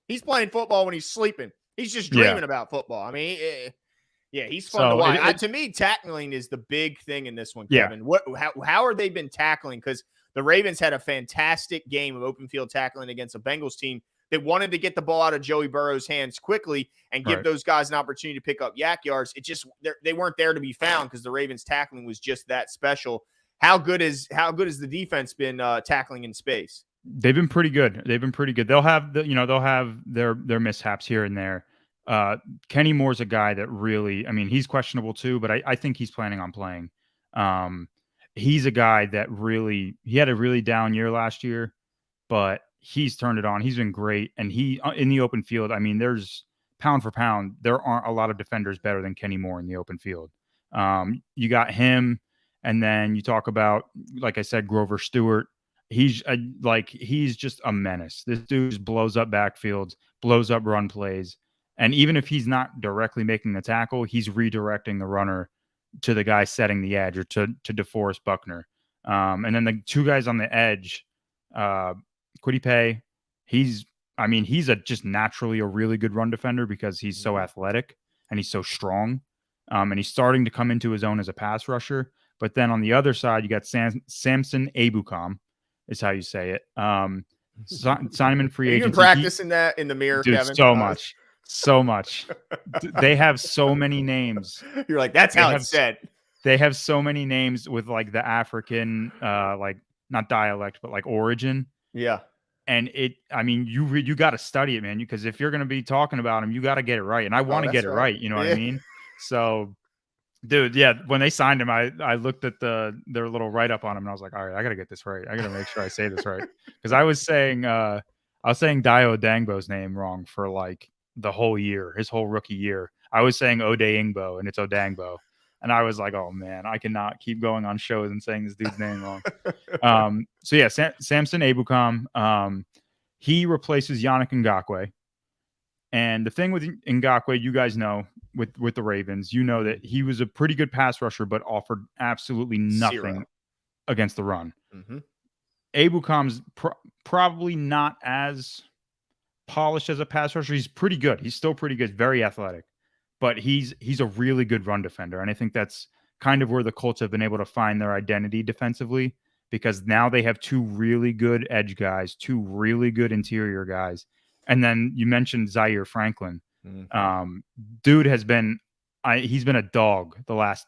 he's playing football when he's sleeping. He's just dreaming about football. I mean, he's fun to watch. To me, tackling is the big thing in this one, Kevin. How are they been tackling? Because the Ravens had a fantastic game of open field tackling against a Bengals team that wanted to get the ball out of Joey Burrow's hands quickly and give those guys an opportunity to pick up yak yards. It just they weren't there to be found because the Ravens tackling was just that special. How good is the defense been tackling in space? They've been pretty good. They'll have their mishaps here and there. Kenny Moore's a guy that really, he's questionable too, but I think he's planning on playing. He's a guy that he had a really down year last year, but he's turned it on. He's been great. And he, in the open field, there's pound for pound, there aren't a lot of defenders better than Kenny Moore in the open field. You got him. And then you talk about, like I said, Grover Stewart. He's just a menace. This dude just blows up backfields, blows up run plays. And even if he's not directly making the tackle, he's redirecting the runner to the guy setting the edge, or to DeForest Buckner. And then the 2 guys on the edge, Kwity Paye, he's just naturally a really good run defender because he's so athletic and he's so strong. And he's starting to come into his own as a pass rusher. But then on the other side, you got Samson Ebukam, is how you say it. Simon free agency. You've been practicing that in the mirror, dude, Kevin. So much. They have so many names. You're like, that's how it's said. They have so many names with like the African, not dialect, but like origin. Yeah. And you got to study it, man, because if you're going to be talking about him, you got to get it right. And I want to get it right. You know what I mean? So, dude, when they signed him, I looked at their little write-up on him, and I was like, all right, I got to get this right. I got to make sure I say this right. Because I was saying Dio Dangbo's name wrong for like the whole year, his whole rookie year. I was saying Odeyingbo, and it's Odangbo. And I was like, oh, man, I cannot keep going on shows and saying this dude's name wrong. Samson Ebukam, he replaces Yannick Ngakoue. And the thing with Ngakoue, you guys know, with the Ravens, you know that he was a pretty good pass rusher, but offered absolutely nothing against the run. Mm-hmm. Ebukam's probably not as polished as a pass rusher. He's pretty good. He's still pretty good, very athletic. But he's a really good run defender. And I think that's kind of where the Colts have been able to find their identity defensively, because now they have 2 really good edge guys, 2 really good interior guys. And then you mentioned Zaire Franklin. Mm-hmm. Dude has been he's been a dog the last,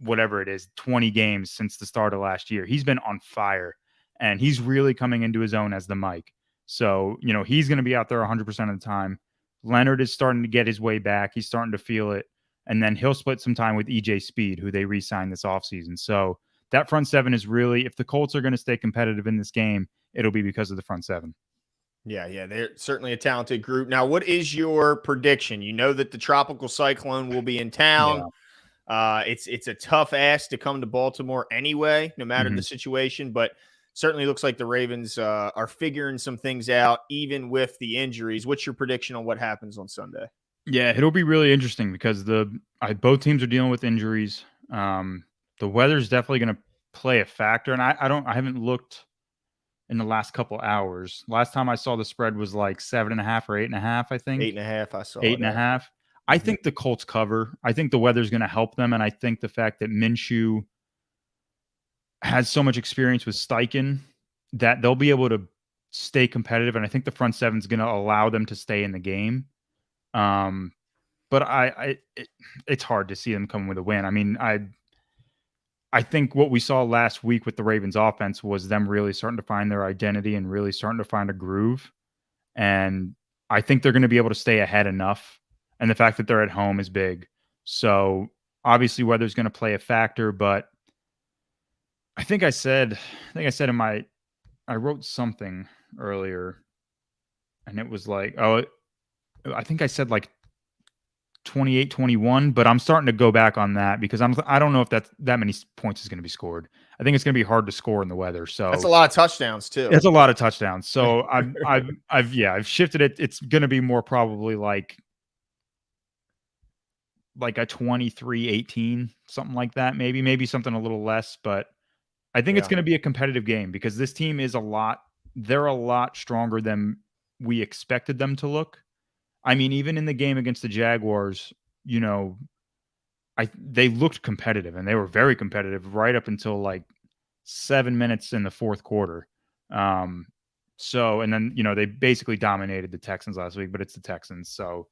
whatever it is, 20 games since the start of last year. He's been on fire, and he's really coming into his own as the Mike. So, he's going to be out there 100% of the time. Leonard is starting to get his way back. He's starting to feel it. And then he'll split some time with EJ Speed, who they re-signed this offseason. So that front seven is really, if the Colts are going to stay competitive in this game, it'll be because of the front seven. Yeah, they're certainly a talented group. Now, what is your prediction? You know that the tropical cyclone will be in town. It's a tough ask to come to Baltimore anyway, no matter the situation, but certainly looks like the Ravens are figuring some things out, even with the injuries. What's your prediction on what happens on Sunday? Yeah, it'll be really interesting because both teams are dealing with injuries. The weather's definitely going to play a factor, and I haven't looked in the last couple hours. Last time I saw the spread was like 7.5 or 8.5. I think 8.5. I saw 8.5. I think the Colts cover. I think the weather's going to help them, and I think the fact that Minshew has so much experience with Steichen that they'll be able to stay competitive, and I think the front seven is going to allow them to stay in the game. But it's hard to see them come with a win. I mean, I think what we saw last week with the Ravens offense was them really starting to find their identity and really starting to find a groove. And I think they're going to be able to stay ahead enough. And the fact that they're at home is big. So obviously weather's going to play a factor, but I think I said I wrote something earlier and it was like, I think I said like 28-21, but I'm starting to go back on that because I don't know if that many points is going to be scored. I think it's going to be hard to score in the weather. So that's a lot of touchdowns too. It's a lot of touchdowns. So I've shifted it. It's going to be more probably like a 23-18, something like that. Maybe something a little less, but I think it's going to be a competitive game because this team they're a lot stronger than we expected them to look. I mean, even in the game against the Jaguars, they looked competitive and they were very competitive right up until like 7 minutes in the fourth quarter. And then, they basically dominated the Texans last week, but it's the Texans. So,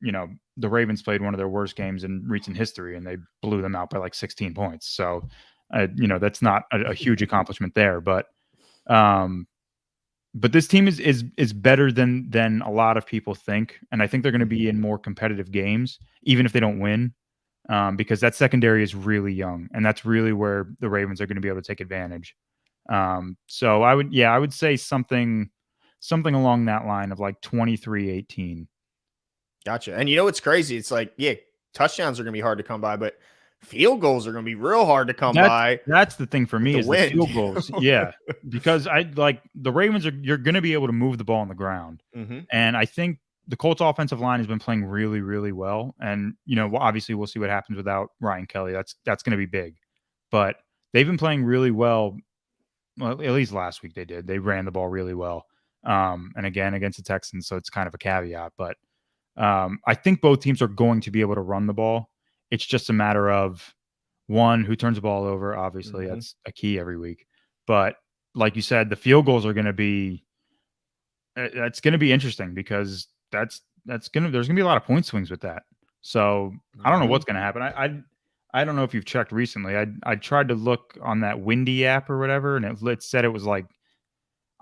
the Ravens played one of their worst games in recent history and they blew them out by like 16 points. So, that's not a huge accomplishment there, but this team is better than a lot of people think, and I think they're going to be in more competitive games, even if they don't win, because that secondary is really young, and that's really where the Ravens are going to be able to take advantage. So I would say something along that line of like 23-18. Gotcha. And what's crazy? It's like, touchdowns are going to be hard to come by, but field goals are going to be real hard to come by. That's the thing for me is the field goals. Yeah, because I like the Ravens you're going to be able to move the ball on the ground. And I think the Colts offensive line has been playing really, really well. And, obviously we'll see what happens without Ryan Kelly. That's going to be big, but they've been playing really well. Well, at least last week they did. They ran the ball really well. And again, against the Texans. So it's kind of a caveat, but I think both teams are going to be able to run the ball. It's just a matter of one, who turns the ball over. Obviously, that's a key every week. But like you said, the field goals are going to be that's going to be interesting because there's going to be a lot of point swings with that. So I don't know what's going to happen. I don't know if you've checked recently. I tried to look on that Windy app or whatever, and it said it was like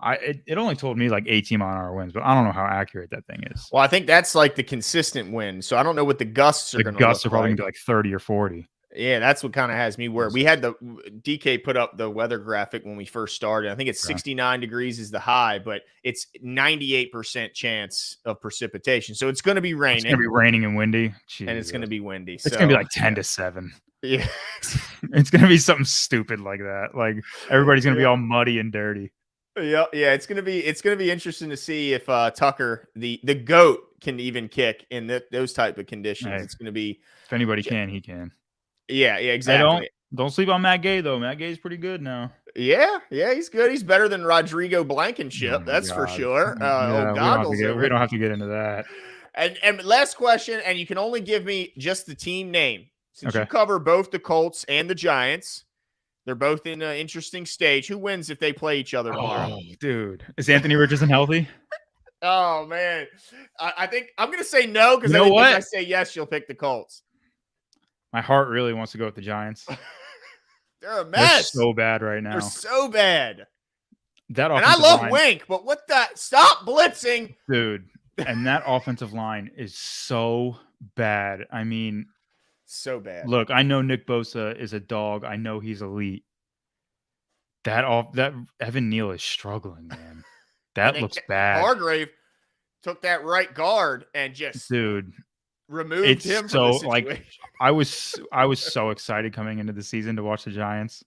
it only told me like 18-mile-an-hour winds, but I don't know how accurate that thing is. Well, I think that's like the consistent wind. So I don't know what the gusts are going to be. The gusts are probably going to be like 30 or 40. Yeah, that's what kind of has me worried. We had the DK put up the weather graphic when we first started. I think it's 69 degrees is the high, but it's 98% chance of precipitation. So it's going to be raining. It's going to be raining and windy. Jesus. And it's going to be windy. It's going to be like 10-7. Yeah. It's going to be something stupid like that. Like everybody's going to be all muddy and dirty. Yeah, it's gonna be interesting to see if Tucker, the GOAT, can even kick in those type of conditions. Hey, it's gonna be if anybody can, he can. Yeah, exactly. Don't sleep on Matt Gay though. Matt Gay's pretty good now. Yeah, he's good. He's better than Rodrigo Blankenship, that's for sure. We don't have to get into that. And last question, and you can only give me just the team name since you cover both the Colts and the Giants. They're both in an interesting stage. Who wins if they play each other tomorrow? Oh, dude. Is Anthony Richardson healthy? Oh, man. I think I'm going to say no because if I say yes, you'll pick the Colts. My heart really wants to go with the Giants. They're a mess. They're so bad right now. They're so bad. And I love Wink, but what the? Stop blitzing. Dude. And that offensive line is so bad. I mean, so bad. Look, I know Nick Bosa is a dog. I know he's elite. That Evan Neal is struggling, man. That looks bad. Hargrave took that right guard and just removed him from the situation. Like, I was so excited coming into the season to watch the Giants,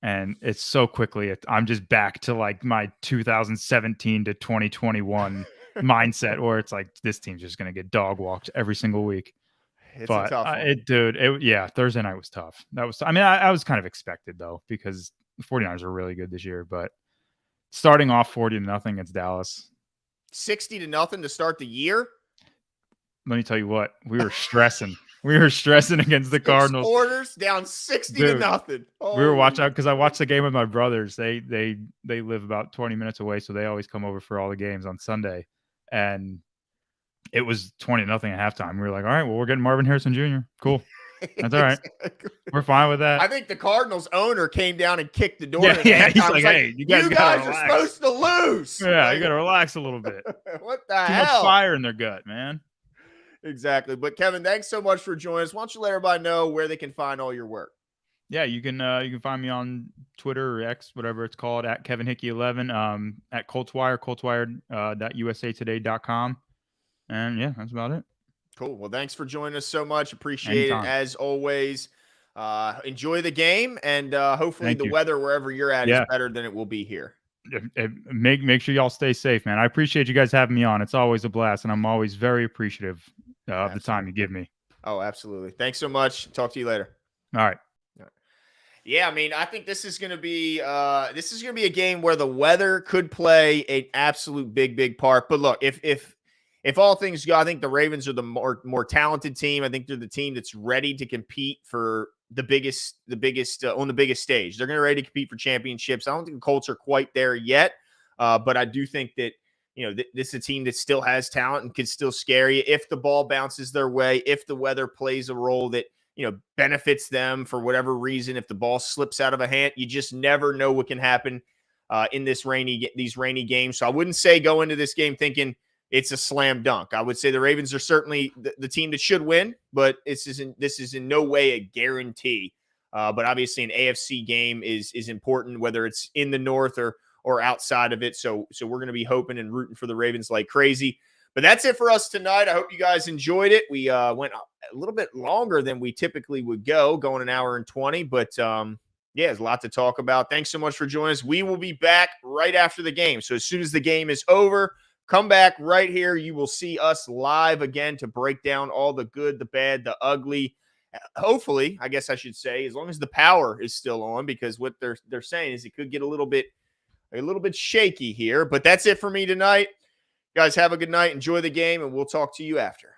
and it's so quickly I'm just back to like my 2017 to 2021 mindset where it's like this team's just gonna get dog walked every single week. It's a tough one. Thursday night was tough. I was kind of expected though, because the 49ers are really good this year, but starting off 40-0 against Dallas. 60-0 to start the year. Let me tell you what, we were stressing. We were stressing against the Cardinals. Orders down 60-0. We were watching because I watched the game with my brothers. They live about 20 minutes away, so they always come over for all the games on Sunday. And it was 20-0 at halftime. We were like, all right, well, we're getting Marvin Harrison Jr. Cool. That's all right. We're fine with that. I think the Cardinals owner came down and kicked the door. Yeah. He's like, hey, you guys are supposed to lose. Yeah, you got to relax a little bit. What the hell? Too much fire in their gut, man. Exactly. But Kevin, thanks so much for joining us. Why don't you let everybody know where they can find all your work? Yeah, you can find me on Twitter or X, whatever it's called, at Kevin Hickey 11, at Coltswire, coltswire.usatoday.com. And yeah, that's about it. Cool. Well, thanks for joining us so much. Appreciate it as always. Enjoy the game, and hopefully the weather wherever you're at is better than it will be here. Make sure y'all stay safe, man. I appreciate you guys having me on. It's always a blast, and I'm always very appreciative of the time you give me. Oh, absolutely. Thanks so much. Talk to you later. All right. Yeah, I mean, I think this is going to be a game where the weather could play an absolute big part. But look, if all things go, I think the Ravens are the more talented team. I think they're the team that's ready to compete for the biggest on the biggest stage. They're going to be ready to compete for championships. I don't think the Colts are quite there yet, but I do think that this is a team that still has talent and could still scare you if the ball bounces their way, if the weather plays a role that benefits them for whatever reason. If the ball slips out of a hand, you just never know what can happen in these rainy games. So I wouldn't say go into this game thinking it's a slam dunk. I would say the Ravens are certainly the team that should win, but this is in no way a guarantee. But obviously an AFC game is important, whether it's in the North or outside of it. So we're going to be hoping and rooting for the Ravens like crazy. But that's it for us tonight. I hope you guys enjoyed it. We went a little bit longer than we typically would going an hour and 20. But, there's a lot to talk about. Thanks so much for joining us. We will be back right after the game. So as soon as the game is over, come back right here. You will see us live again to break down all the good, the bad, the ugly. Hopefully, I guess I should say, as long as the power is still on, because what they're saying is it could get a little bit shaky here. But that's it for me tonight. Guys, have a good night. Enjoy the game, and we'll talk to you after.